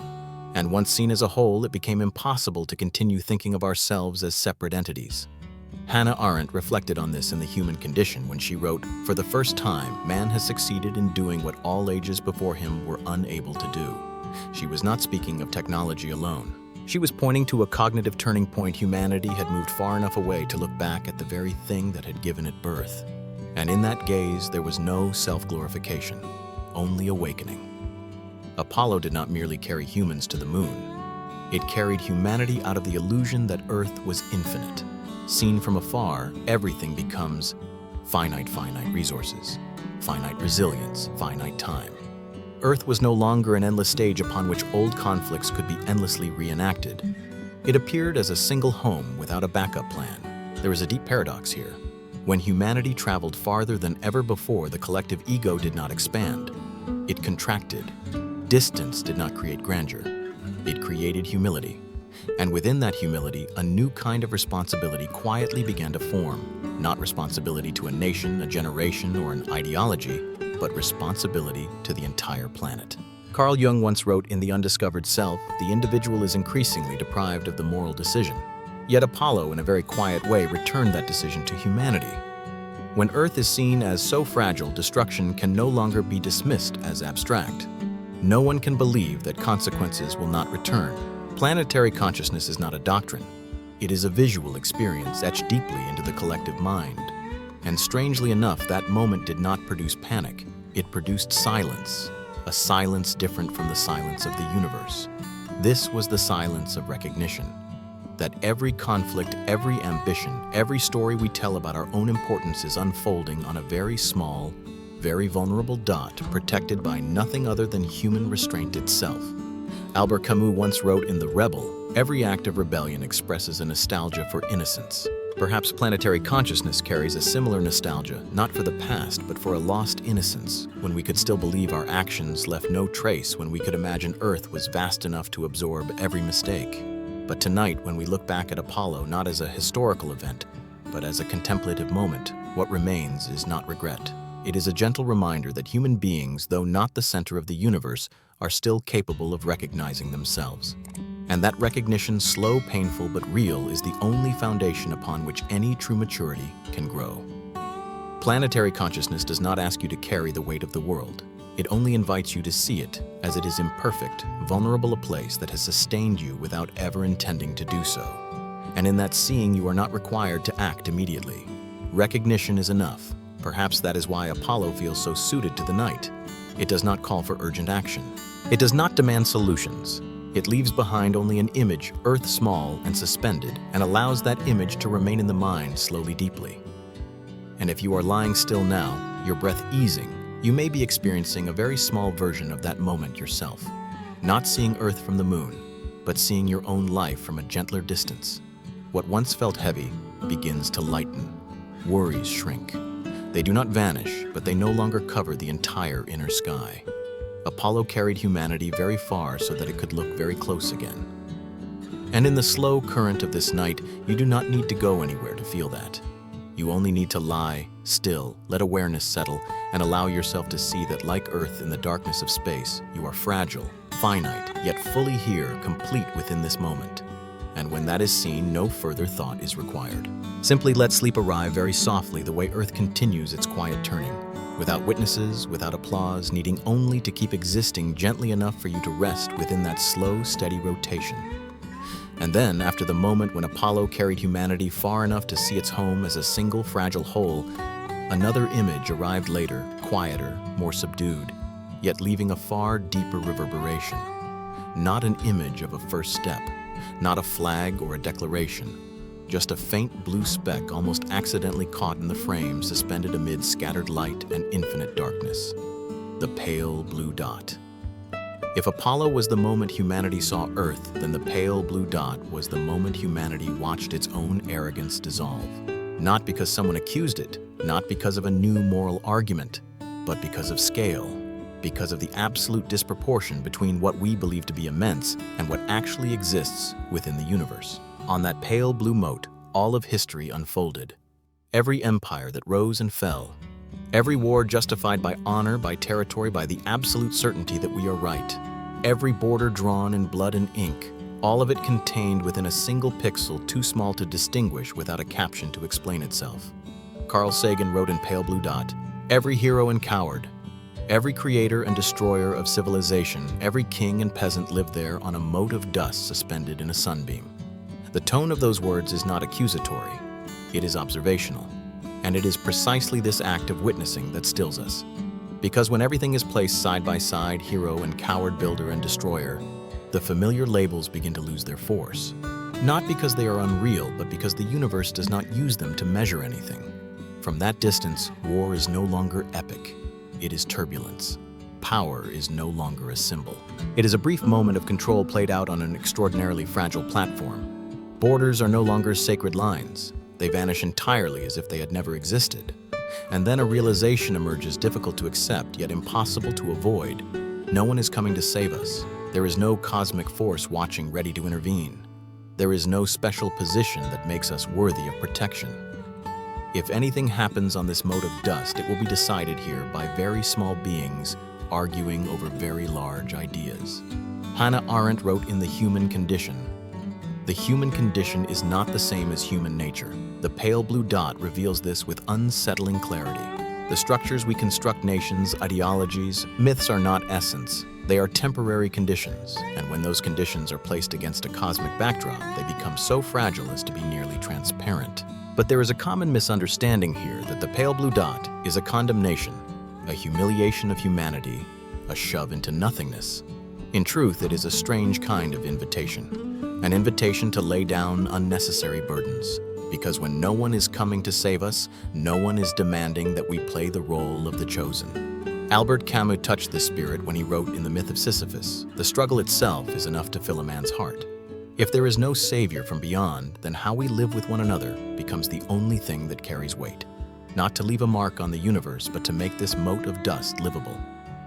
And once seen as a whole, it became impossible to continue thinking of ourselves as separate entities. Hannah Arendt reflected on this in The Human Condition when she wrote, "For the first time, man has succeeded in doing what all ages before him were unable to do." She was not speaking of technology alone. She was pointing to a cognitive turning point. Humanity had moved far enough away to look back at the very thing that had given it birth. And in that gaze, there was no self-glorification, only awakening. Apollo did not merely carry humans to the moon. It carried humanity out of the illusion that Earth was infinite. Seen from afar, everything becomes finite resources, finite resilience, finite time. Earth was no longer an endless stage upon which old conflicts could be endlessly reenacted. It appeared as a single home without a backup plan. There is a deep paradox here. When humanity traveled farther than ever before, the collective ego did not expand. It contracted. Distance did not create grandeur. It created humility. And within that humility, a new kind of responsibility quietly began to form. Not responsibility to a nation, a generation, or an ideology, but responsibility to the entire planet. Carl Jung once wrote in The Undiscovered Self, the individual is increasingly deprived of the moral decision. Yet Apollo, in a very quiet way, returned that decision to humanity. When Earth is seen as so fragile, destruction can no longer be dismissed as abstract. No one can believe that consequences will not return. Planetary consciousness is not a doctrine. It is a visual experience etched deeply into the collective mind. And strangely enough, that moment did not produce panic. It produced silence, a silence different from the silence of the universe. This was the silence of recognition. that every conflict, every ambition, every story we tell about our own importance is unfolding on a very small, very vulnerable dot protected by nothing other than human restraint itself. Albert Camus once wrote in The Rebel, "Every act of rebellion expresses a nostalgia for innocence." Perhaps planetary consciousness carries a similar nostalgia, not for the past, but for a lost innocence, when we could still believe our actions left no trace, when we could imagine Earth was vast enough to absorb every mistake. But tonight, when we look back at Apollo not as a historical event, but as a contemplative moment, what remains is not regret. It is a gentle reminder that human beings, though not the center of the universe, are still capable of recognizing themselves. And that recognition, slow, painful, but real, is the only foundation upon which any true maturity can grow. Planetary consciousness does not ask you to carry the weight of the world. It only invites you to see it as it is imperfect, vulnerable, a place that has sustained you without ever intending to do so. And in that seeing, you are not required to act immediately. Recognition is enough. Perhaps that is why Apollo feels so suited to the night. It does not call for urgent action. It does not demand solutions. It leaves behind only an image, Earth small and suspended, and allows that image to remain in the mind slowly, deeply. And if you are lying still now, your breath easing, you may be experiencing a very small version of that moment yourself. Not seeing Earth from the moon, but seeing your own life from a gentler distance. What once felt heavy begins to lighten. Worries shrink. They do not vanish, but they no longer cover the entire inner sky. Apollo carried humanity very far so that it could look very close again. And in the slow current of this night, you do not need to go anywhere to feel that. You only need to lie, still, let awareness settle, and allow yourself to see that, like Earth in the darkness of space, you are fragile, finite, yet fully here, complete within this moment. And when that is seen, no further thought is required. Simply let sleep arrive very softly, the way Earth continues its quiet turning, without witnesses, without applause, needing only to keep existing gently enough for you to rest within that slow, steady rotation. And then, after the moment when Apollo carried humanity far enough to see its home as a single fragile whole, another image arrived later, quieter, more subdued, yet leaving a far deeper reverberation. Not an image of a first step, not a flag or a declaration, just a faint blue speck almost accidentally caught in the frame, suspended amid scattered light and infinite darkness. The pale blue dot. If Apollo was the moment humanity saw Earth, then the pale blue dot was the moment humanity watched its own arrogance dissolve. Not because someone accused it, not because of a new moral argument, but because of scale, because of the absolute disproportion between what we believe to be immense and what actually exists within the universe. On that pale blue mote, all of history unfolded. Every empire that rose and fell, every war justified by honor, by territory, by the absolute certainty that we are right, every border drawn in blood and ink, all of it contained within a single pixel too small to distinguish without a caption to explain itself. Carl Sagan wrote in Pale Blue Dot, "Every hero and coward, every creator and destroyer of civilization, every king and peasant lived there on a mote of dust suspended in a sunbeam." The tone of those words is not accusatory, it is observational. And it is precisely this act of witnessing that stills us. Because when everything is placed side by side, hero and coward, builder and destroyer, the familiar labels begin to lose their force. Not because they are unreal, but because the universe does not use them to measure anything. From that distance, war is no longer epic, it is turbulence. Power is no longer a symbol. It is a brief moment of control played out on an extraordinarily fragile platform. Borders are no longer sacred lines. They vanish entirely as if they had never existed. And then a realization emerges difficult to accept, yet impossible to avoid. No one is coming to save us. There is no cosmic force watching, ready to intervene. There is no special position that makes us worthy of protection. If anything happens on this mote of dust, it will be decided here by very small beings arguing over very large ideas. Hannah Arendt wrote in The Human Condition, "The human condition is not the same as human nature." The pale blue dot reveals this with unsettling clarity. The structures we construct nations, ideologies, myths are not essence. They are temporary conditions, and when those conditions are placed against a cosmic backdrop, they become so fragile as to be nearly transparent. But there is a common misunderstanding here that the pale blue dot is a condemnation, a humiliation of humanity, a shove into nothingness. In truth, it is a strange kind of invitation. an invitation to lay down unnecessary burdens. Because when no one is coming to save us, no one is demanding that we play the role of the chosen. Albert Camus touched this spirit when he wrote in The Myth of Sisyphus, "The struggle itself is enough to fill a man's heart." If there is no savior from beyond, then how we live with one another becomes the only thing that carries weight. Not to leave a mark on the universe, but to make this mote of dust livable.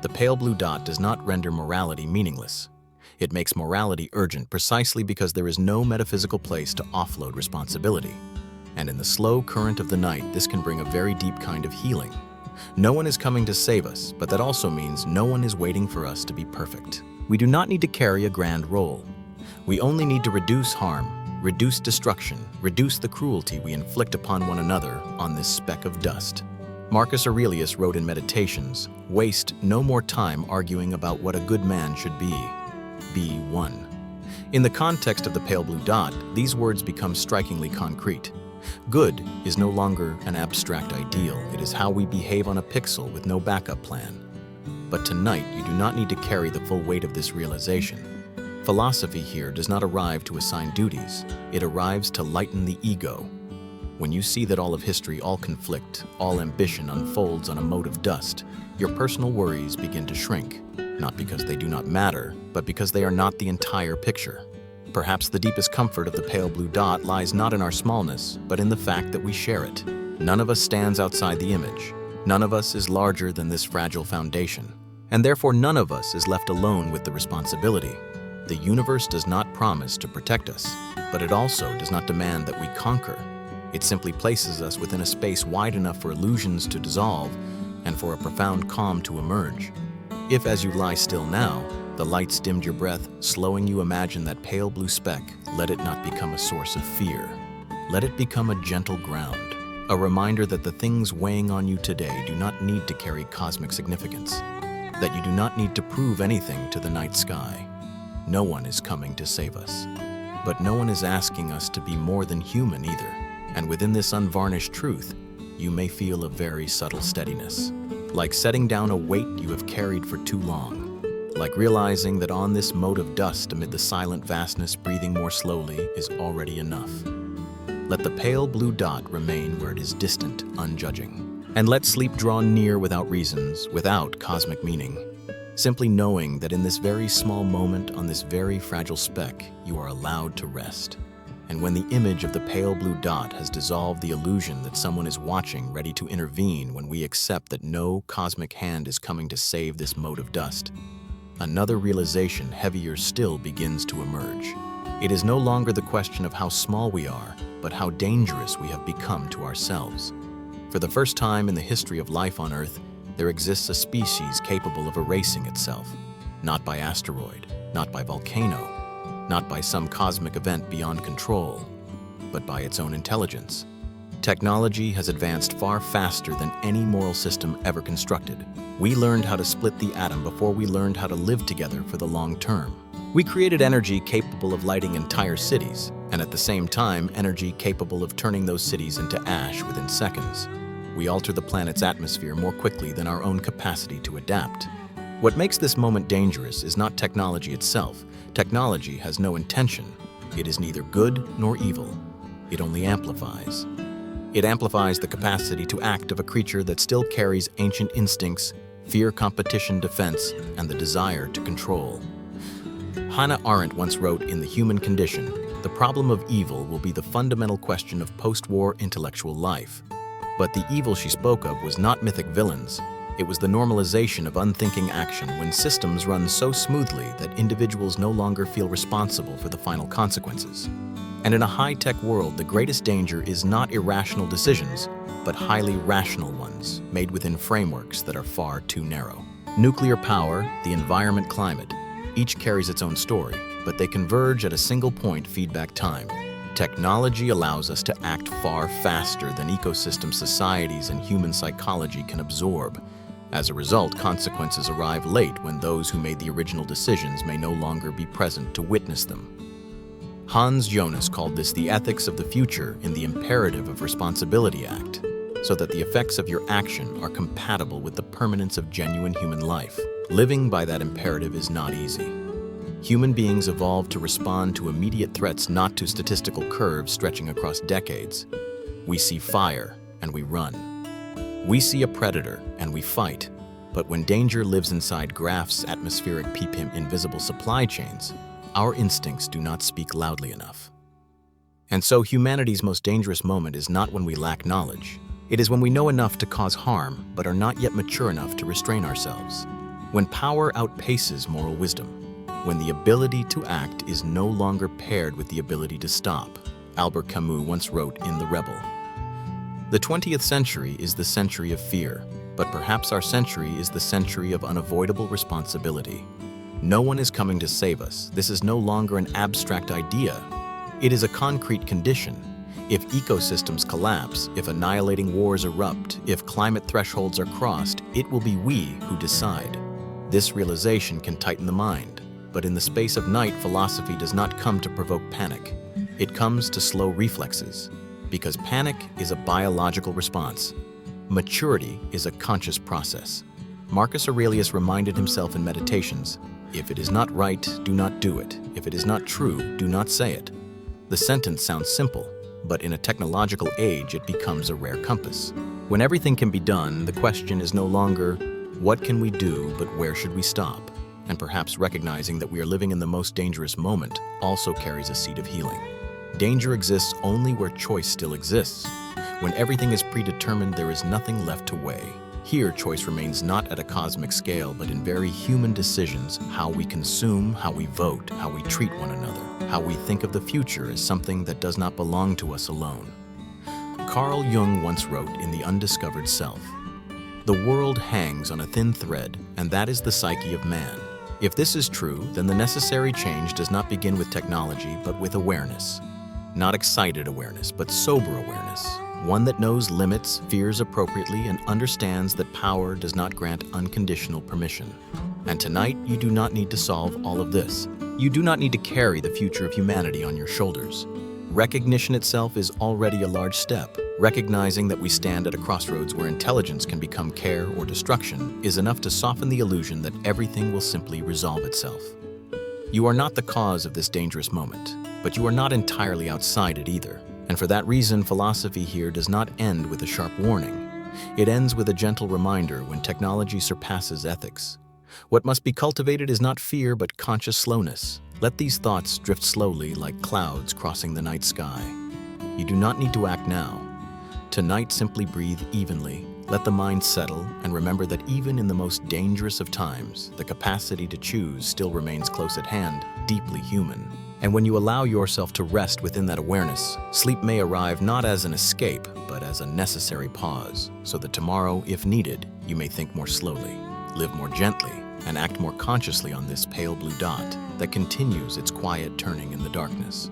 The pale blue dot does not render morality meaningless. It makes morality urgent precisely because there is no metaphysical place to offload responsibility. And in the slow current of the night, this can bring a very deep kind of healing. No one is coming to save us, but that also means no one is waiting for us to be perfect. We do not need to carry a grand role. We only need to reduce harm, reduce destruction, reduce the cruelty we inflict upon one another on this speck of dust. Marcus Aurelius wrote in Meditations, "Waste no more time arguing about what a good man should be. Be one." In the context of the pale blue dot, these words become strikingly concrete. Good is no longer an abstract ideal. It is how we behave on a pixel with no backup plan. But tonight, you do not need to carry the full weight of this realization. Philosophy here does not arrive to assign duties. It arrives to lighten the ego. When you see that all of history, all conflict, all ambition unfolds on a mote of dust, your personal worries begin to shrink, not because they do not matter, but because they are not the entire picture. Perhaps the deepest comfort of the pale blue dot lies not in our smallness, but in the fact that we share it. None of us stands outside the image. None of us is larger than this fragile foundation. And therefore none of us is left alone with the responsibility. The universe does not promise to protect us, but it also does not demand that we conquer. It simply places us within a space wide enough for illusions to dissolve and for a profound calm to emerge. If, as you lie still now, the lights dimmed your breath, slowing you imagine that pale blue speck, let it not become a source of fear. Let it become a gentle ground, a reminder that the things weighing on you today do not need to carry cosmic significance, that you do not need to prove anything to the night sky. No one is coming to save us, but no one is asking us to be more than human either. And within this unvarnished truth, you may feel a very subtle steadiness, like setting down a weight you have carried for too long. Like realizing that on this mote of dust amid the silent vastness, breathing more slowly is already enough. Let the pale blue dot remain where it is distant, unjudging. And let sleep draw near without reasons, without cosmic meaning. Simply knowing that in this very small moment, on this very fragile speck, you are allowed to rest. And when the image of the pale blue dot has dissolved the illusion that someone is watching, ready to intervene when we accept that no cosmic hand is coming to save this mote of dust, another realization, heavier still, begins to emerge. It is no longer the question of how small we are, but how dangerous we have become to ourselves. For the first time in the history of life on Earth, there exists a species capable of erasing itself, not by asteroid, not by volcano, not by some cosmic event beyond control, but by its own intelligence. Technology has advanced far faster than any moral system ever constructed. We learned how to split the atom before we learned how to live together for the long term. We created energy capable of lighting entire cities, and at the same time, energy capable of turning those cities into ash within seconds. We alter the planet's atmosphere more quickly than our own capacity to adapt. What makes this moment dangerous is not technology itself. Technology has no intention. It is neither good nor evil. It only amplifies. It amplifies the capacity to act of a creature that still carries ancient instincts, fear, competition, defense, and the desire to control. Hannah Arendt once wrote in The Human Condition, "The problem of evil will be the fundamental question of post-war intellectual life." But the evil she spoke of was not mythic villains. It was the normalization of unthinking action when systems run so smoothly that individuals no longer feel responsible for the final consequences. And in a high-tech world, the greatest danger is not irrational decisions, but highly rational ones, made within frameworks that are far too narrow. Nuclear power, the environment, climate, each carries its own story, but they converge at a single point: feedback time. Technology allows us to act far faster than ecosystem societies and human psychology can absorb. As a result, consequences arrive late when those who made the original decisions may no longer be present to witness them. Hans Jonas called this the ethics of the future in the Imperative of Responsibility Act, so that the effects of your action are compatible with the permanence of genuine human life. Living by that imperative is not easy. Human beings evolved to respond to immediate threats, not to statistical curves stretching across decades. We see fire and we run. We see a predator and we fight. But when danger lives inside graphs, atmospheric ppm, invisible supply chains, our instincts do not speak loudly enough. And so humanity's most dangerous moment is not when we lack knowledge. It is when we know enough to cause harm, but are not yet mature enough to restrain ourselves. When power outpaces moral wisdom. When the ability to act is no longer paired with the ability to stop. Albert Camus once wrote in The Rebel. The 20th century is the century of fear, but perhaps our century is the century of unavoidable responsibility. No one is coming to save us. This is no longer an abstract idea. It is a concrete condition. If ecosystems collapse, if annihilating wars erupt, if climate thresholds are crossed, it will be we who decide. This realization can tighten the mind, but in the space of night, philosophy does not come to provoke panic. It comes to slow reflexes, because panic is a biological response. Maturity is a conscious process. Marcus Aurelius reminded himself in Meditations, "If it is not right, do not do it. If it is not true, do not say it." The sentence sounds simple, but in a technological age, it becomes a rare compass. When everything can be done, the question is no longer, what can we do, but where should we stop? And perhaps recognizing that we are living in the most dangerous moment also carries a seed of healing. Danger exists only where choice still exists. When everything is predetermined, there is nothing left to weigh. Here, choice remains not at a cosmic scale, but in very human decisions, how we consume, how we vote, how we treat one another, how we think of the future as something that does not belong to us alone. Carl Jung once wrote in The Undiscovered Self, "The world hangs on a thin thread, and that is the psyche of man. If this is true, then the necessary change does not begin with technology, but with awareness. Not excited awareness, but sober awareness. One that knows limits, fears appropriately, and understands that power does not grant unconditional permission. And tonight, you do not need to solve all of this. You do not need to carry the future of humanity on your shoulders. Recognition itself is already a large step. Recognizing that we stand at a crossroads where intelligence can become care or destruction is enough to soften the illusion that everything will simply resolve itself. You are not the cause of this dangerous moment, but you are not entirely outside it either. And for that reason, philosophy here does not end with a sharp warning. It ends with a gentle reminder when technology surpasses ethics. What must be cultivated is not fear, but conscious slowness. Let these thoughts drift slowly like clouds crossing the night sky. You do not need to act now. Tonight, simply breathe evenly, let the mind settle, and remember that even in the most dangerous of times, the capacity to choose still remains close at hand, deeply human. And when you allow yourself to rest within that awareness, sleep may arrive not as an escape, but as a necessary pause, so that tomorrow, if needed, you may think more slowly, live more gently, and act more consciously on this pale blue dot that continues its quiet turning in the darkness.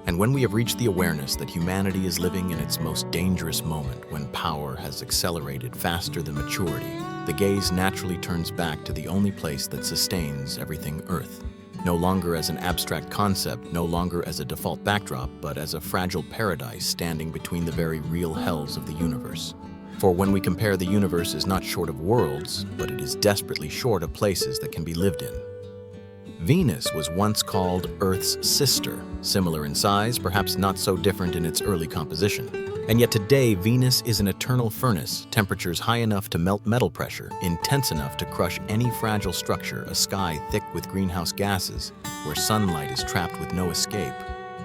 And when we have reached the awareness that humanity is living in its most dangerous moment, when power has accelerated faster than maturity, the gaze naturally turns back to the only place that sustains everything Earth. No longer as an abstract concept, no longer as a default backdrop, but as a fragile paradise standing between the very real hells of the universe. For when we compare, the universe is not short of worlds, but it is desperately short of places that can be lived in. Venus was once called Earth's sister, similar in size, perhaps not so different in its early composition. And yet today, Venus is an eternal furnace, temperatures high enough to melt metal pressure, intense enough to crush any fragile structure, a sky thick with greenhouse gases, where sunlight is trapped with no escape,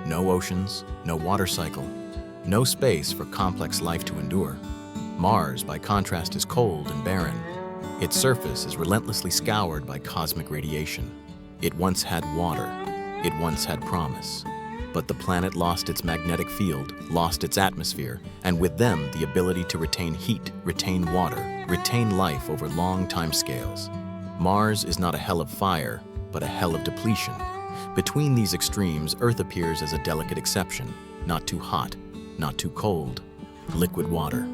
no oceans, no water cycle, no space for complex life to endure. Mars, by contrast, is cold and barren. Its surface is relentlessly scoured by cosmic radiation. It once had water. It once had promise. But the planet lost its magnetic field, lost its atmosphere, and with them the ability to retain heat, retain water, retain life over long time scales. Mars is not a hell of fire, but a hell of depletion. Between these extremes, Earth appears as a delicate exception, not too hot, not too cold, liquid water.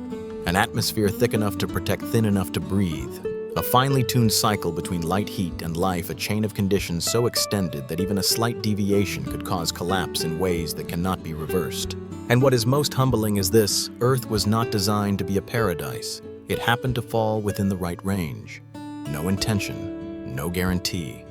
An atmosphere thick enough to protect, thin enough to breathe. A finely tuned cycle between light, heat, and life, a chain of conditions so extended that even a slight deviation could cause collapse in ways that cannot be reversed. And what is most humbling is this: Earth was not designed to be a paradise. It happened to fall within the right range. No intention, no guarantee.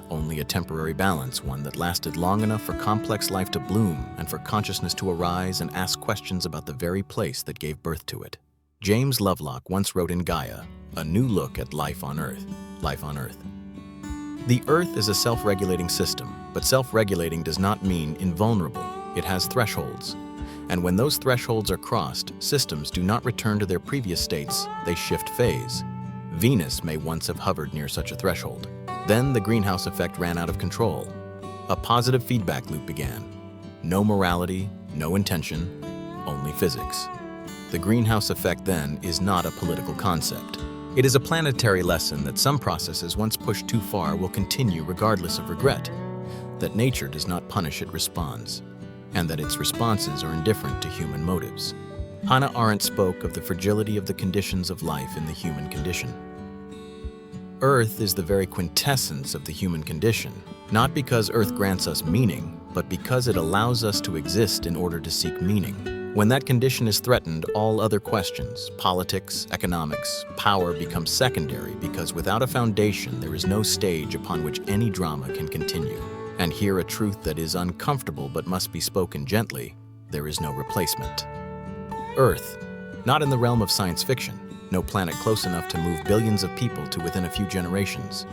only a temporary balance, one that lasted long enough for complex life to bloom and for consciousness to arise and ask questions about the very place that gave birth to it. James Lovelock once wrote in Gaia, a new look at life on Earth. Life on Earth. The Earth is a self-regulating system, but self-regulating does not mean invulnerable. It has thresholds. And when those thresholds are crossed, systems do not return to their previous states, they shift phase. Venus may once have hovered near such a threshold. Then the greenhouse effect ran out of control. A positive feedback loop began. No morality, no intention, only physics. The greenhouse effect then is not a political concept. It is a planetary lesson that some processes, once pushed too far, will continue regardless of regret, that nature does not punish, it responds, and that its responses are indifferent to human motives. Hannah Arendt spoke of the fragility of the conditions of life in the human condition. Earth is the very quintessence of the human condition, not because Earth grants us meaning, but because it allows us to exist in order to seek meaning. When that condition is threatened, all other questions, politics, economics, power become secondary because without a foundation, there is no stage upon which any drama can continue. And here a truth that is uncomfortable but must be spoken gently, there is no replacement. Earth, not in the realm of science fiction, no planet close enough to move billions of people to within a few generations,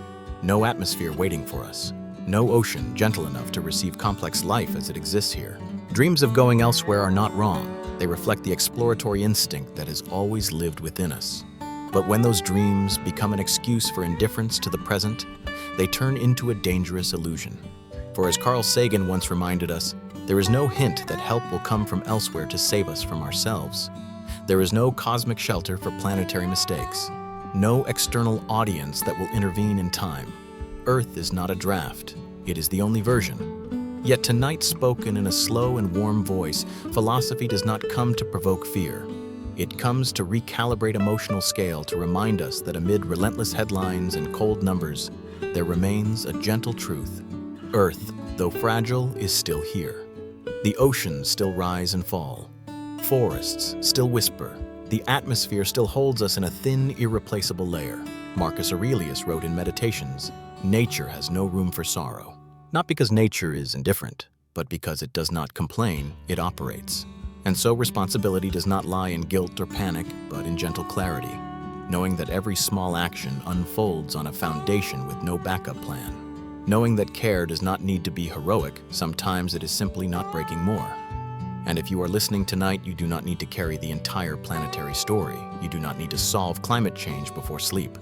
no atmosphere waiting for us, no ocean gentle enough to receive complex life as it exists here. Dreams of going elsewhere are not wrong. They reflect the exploratory instinct that has always lived within us. But when those dreams become an excuse for indifference to the present, they turn into a dangerous illusion. For as Carl Sagan once reminded us, there is no hint that help will come from elsewhere to save us from ourselves. There is no cosmic shelter for planetary mistakes, no external audience that will intervene in time. Earth is not a draft, it is the only version. Yet tonight, spoken in a slow and warm voice, philosophy does not come to provoke fear. It comes to recalibrate emotional scale, to remind us that amid relentless headlines and cold numbers, there remains a gentle truth. Earth, though fragile, is still here. The oceans still rise and fall. Forests still whisper. The atmosphere still holds us in a thin, irreplaceable layer. Marcus Aurelius wrote in Meditations, "Nature has no room for sorrow." Not because nature is indifferent, but because it does not complain, it operates. And so responsibility does not lie in guilt or panic, but in gentle clarity, knowing that every small action unfolds on a foundation with no backup plan. Knowing that care does not need to be heroic, sometimes it is simply not breaking more. And if you are listening tonight, you do not need to carry the entire planetary story. You do not need to solve climate change before sleep.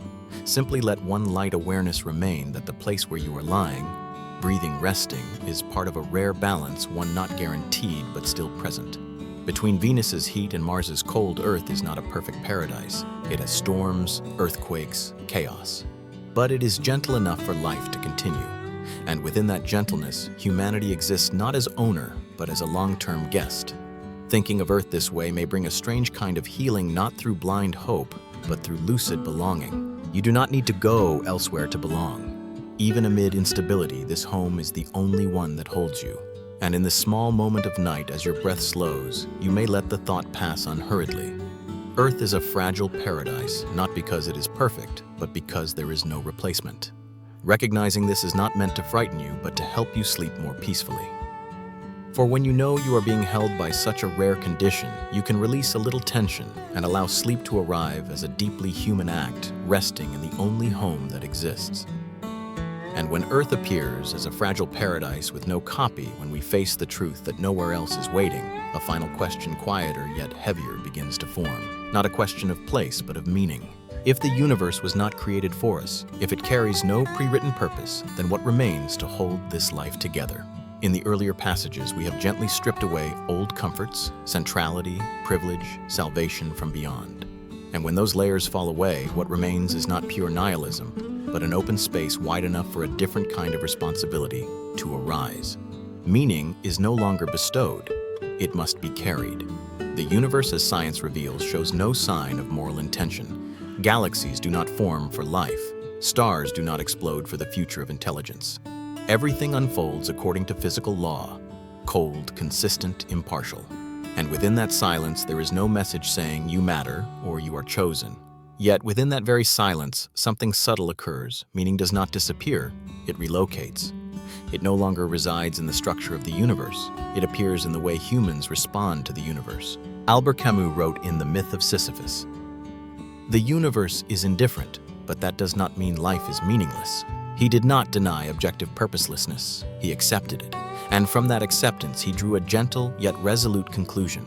Simply let one light awareness remain that the place where you are lying, breathing, resting, is part of a rare balance, one not guaranteed but still present. Between Venus's heat and Mars's cold, Earth is not a perfect paradise. It has storms, earthquakes, chaos. But it is gentle enough for life to continue. And within that gentleness, humanity exists not as owner, but as a long-term guest. Thinking of Earth this way may bring a strange kind of healing, not through blind hope, but through lucid belonging. You do not need to go elsewhere to belong. Even amid instability, this home is the only one that holds you. And in this small moment of night, as your breath slows, you may let the thought pass unhurriedly. Earth is a fragile paradise, not because it is perfect, but because there is no replacement. Recognizing this is not meant to frighten you, but to help you sleep more peacefully. For when you know you are being held by such a rare condition, you can release a little tension and allow sleep to arrive as a deeply human act, resting in the only home that exists. And when Earth appears as a fragile paradise with no copy, when we face the truth that nowhere else is waiting, a final question, quieter yet heavier, begins to form. Not a question of place, but of meaning. If the universe was not created for us, if it carries no pre-written purpose, then what remains to hold this life together? In the earlier passages, we have gently stripped away old comforts, centrality, privilege, salvation from beyond. And when those layers fall away, what remains is not pure nihilism, but an open space wide enough for a different kind of responsibility to arise. Meaning is no longer bestowed, it must be carried. The universe, as science reveals, shows no sign of moral intention. Galaxies do not form for life. Stars do not explode for the future of intelligence. Everything unfolds according to physical law, cold, consistent, impartial. And within that silence, there is no message saying you matter or you are chosen. Yet within that very silence, something subtle occurs. Meaning does not disappear, it relocates. It no longer resides in the structure of the universe. It appears in the way humans respond to the universe. Albert Camus wrote in The Myth of Sisyphus, "The universe is indifferent, but that does not mean life is meaningless." He did not deny objective purposelessness. He accepted it. And from that acceptance, he drew a gentle yet resolute conclusion.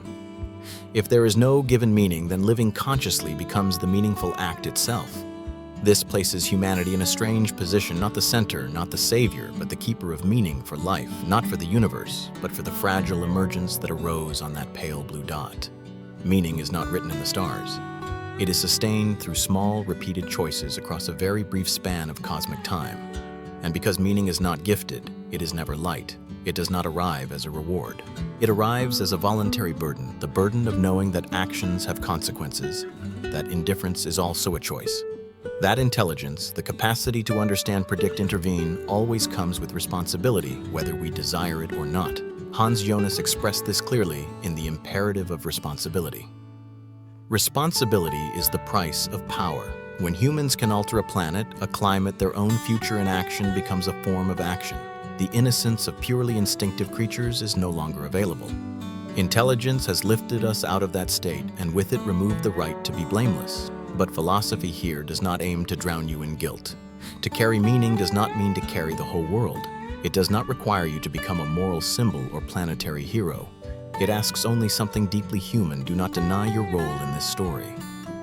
If there is no given meaning, then living consciously becomes the meaningful act itself. This places humanity in a strange position, not the center, not the savior, but the keeper of meaning for life, not for the universe, but for the fragile emergence that arose on that pale blue dot. Meaning is not written in the stars. It is sustained through small, repeated choices across a very brief span of cosmic time. And because meaning is not gifted, it is never light. It does not arrive as a reward. It arrives as a voluntary burden, the burden of knowing that actions have consequences, that indifference is also a choice. That intelligence, the capacity to understand, predict, intervene, always comes with responsibility, whether we desire it or not. Hans Jonas expressed this clearly in The Imperative of Responsibility. Responsibility is the price of power. When humans can alter a planet, a climate, their own future in action becomes a form of action. The innocence of purely instinctive creatures is no longer available. Intelligence has lifted us out of that state, and with it removed the right to be blameless. But philosophy here does not aim to drown you in guilt. To carry meaning does not mean to carry the whole world. It does not require you to become a moral symbol or planetary hero. It asks only something deeply human. Do not deny your role in this story.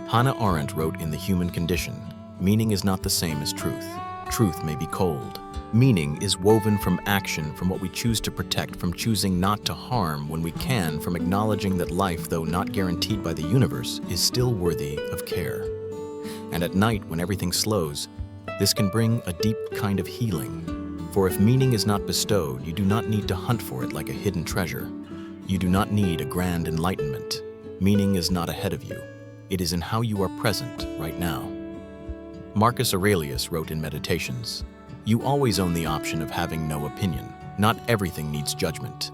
Hannah Arendt wrote in The Human Condition, "Meaning is not the same as truth. Truth may be cold. Meaning is woven from action, from what we choose to protect, from choosing not to harm when we can, from acknowledging that life, though not guaranteed by the universe, is still worthy of care." And at night, when everything slows, this can bring a deep kind of healing. For if meaning is not bestowed, you do not need to hunt for it like a hidden treasure. You do not need a grand enlightenment. Meaning is not ahead of you. It is in how you are present right now. Marcus Aurelius wrote in Meditations, "You always own the option of having no opinion. Not everything needs judgment.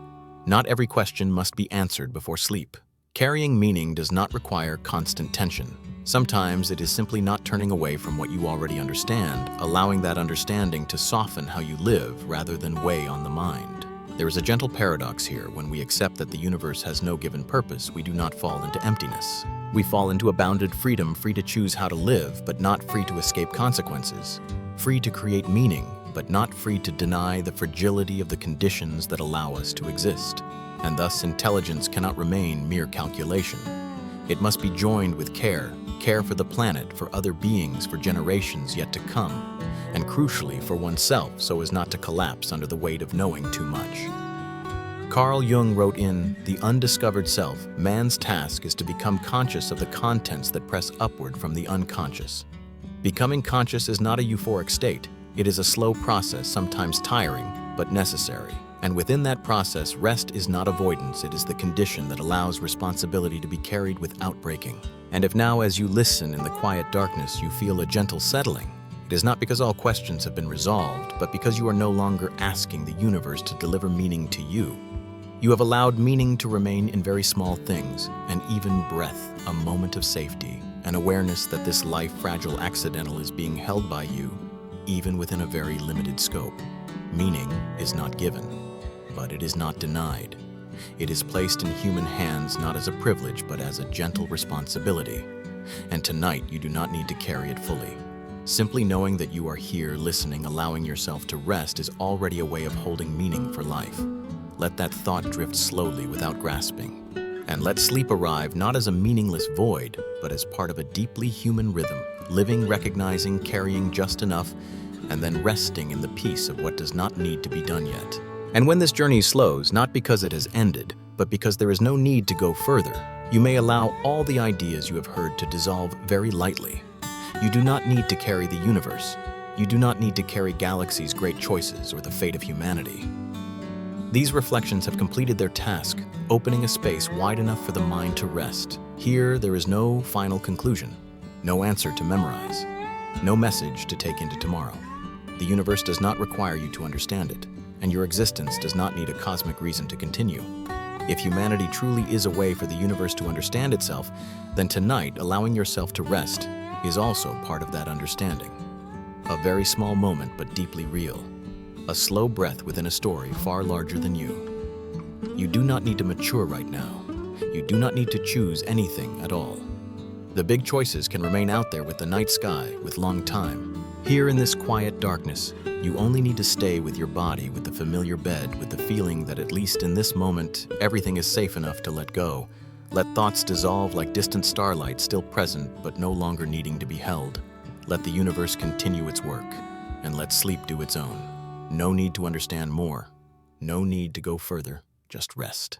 Not every question must be answered before sleep. Carrying meaning does not require constant tension. Sometimes it is simply not turning away from what you already understand, allowing that understanding to soften how you live rather than weigh on the mind. There is a gentle paradox here. When we accept that the universe has no given purpose, we do not fall into emptiness. We fall into a bounded freedom, free to choose how to live, but not free to escape consequences. Free to create meaning, but not free to deny the fragility of the conditions that allow us to exist. And thus, intelligence cannot remain mere calculation. It must be joined with care for the planet, for other beings, for generations yet to come, and crucially for oneself, so as not to collapse under the weight of knowing too much. Carl Jung wrote in The Undiscovered Self, "Man's task is to become conscious of the contents that press upward from the unconscious." Becoming conscious is not a euphoric state. It is a slow process, sometimes tiring, but necessary. And within that process, rest is not avoidance. It is the condition that allows responsibility to be carried without breaking. And if now, as you listen in the quiet darkness, you feel a gentle settling, it is not because all questions have been resolved, but because you are no longer asking the universe to deliver meaning to you. You have allowed meaning to remain in very small things, an even breath, a moment of safety, an awareness that this life, fragile, accidental, is being held by you, even within a very limited scope. Meaning is not given, but it is not denied. It is placed in human hands not as a privilege, but as a gentle responsibility. And tonight, you do not need to carry it fully. Simply knowing that you are here, listening, allowing yourself to rest is already a way of holding meaning for life. Let that thought drift slowly without grasping. And let sleep arrive not as a meaningless void, but as part of a deeply human rhythm, living, recognizing, carrying just enough, and then resting in the peace of what does not need to be done yet. And when this journey slows, not because it has ended, but because there is no need to go further, you may allow all the ideas you have heard to dissolve very lightly. You do not need to carry the universe. You do not need to carry galaxies' great choices or the fate of humanity. These reflections have completed their task, opening a space wide enough for the mind to rest. Here, there is no final conclusion, no answer to memorize, no message to take into tomorrow. The universe does not require you to understand it, and your existence does not need a cosmic reason to continue. If humanity truly is a way for the universe to understand itself, then tonight, allowing yourself to rest is also part of that understanding. A very small moment but deeply real. A slow breath within a story far larger than you. You do not need to mature right now. You do not need to choose anything at all. The big choices can remain out there with the night sky, with long time. Here in this quiet darkness, you only need to stay with your body, with the familiar bed, with the feeling that at least in this moment, everything is safe enough to let go. Let thoughts dissolve like distant starlight, still present but no longer needing to be held. Let the universe continue its work, and let sleep do its own. No need to understand more. No need to go further. Just rest.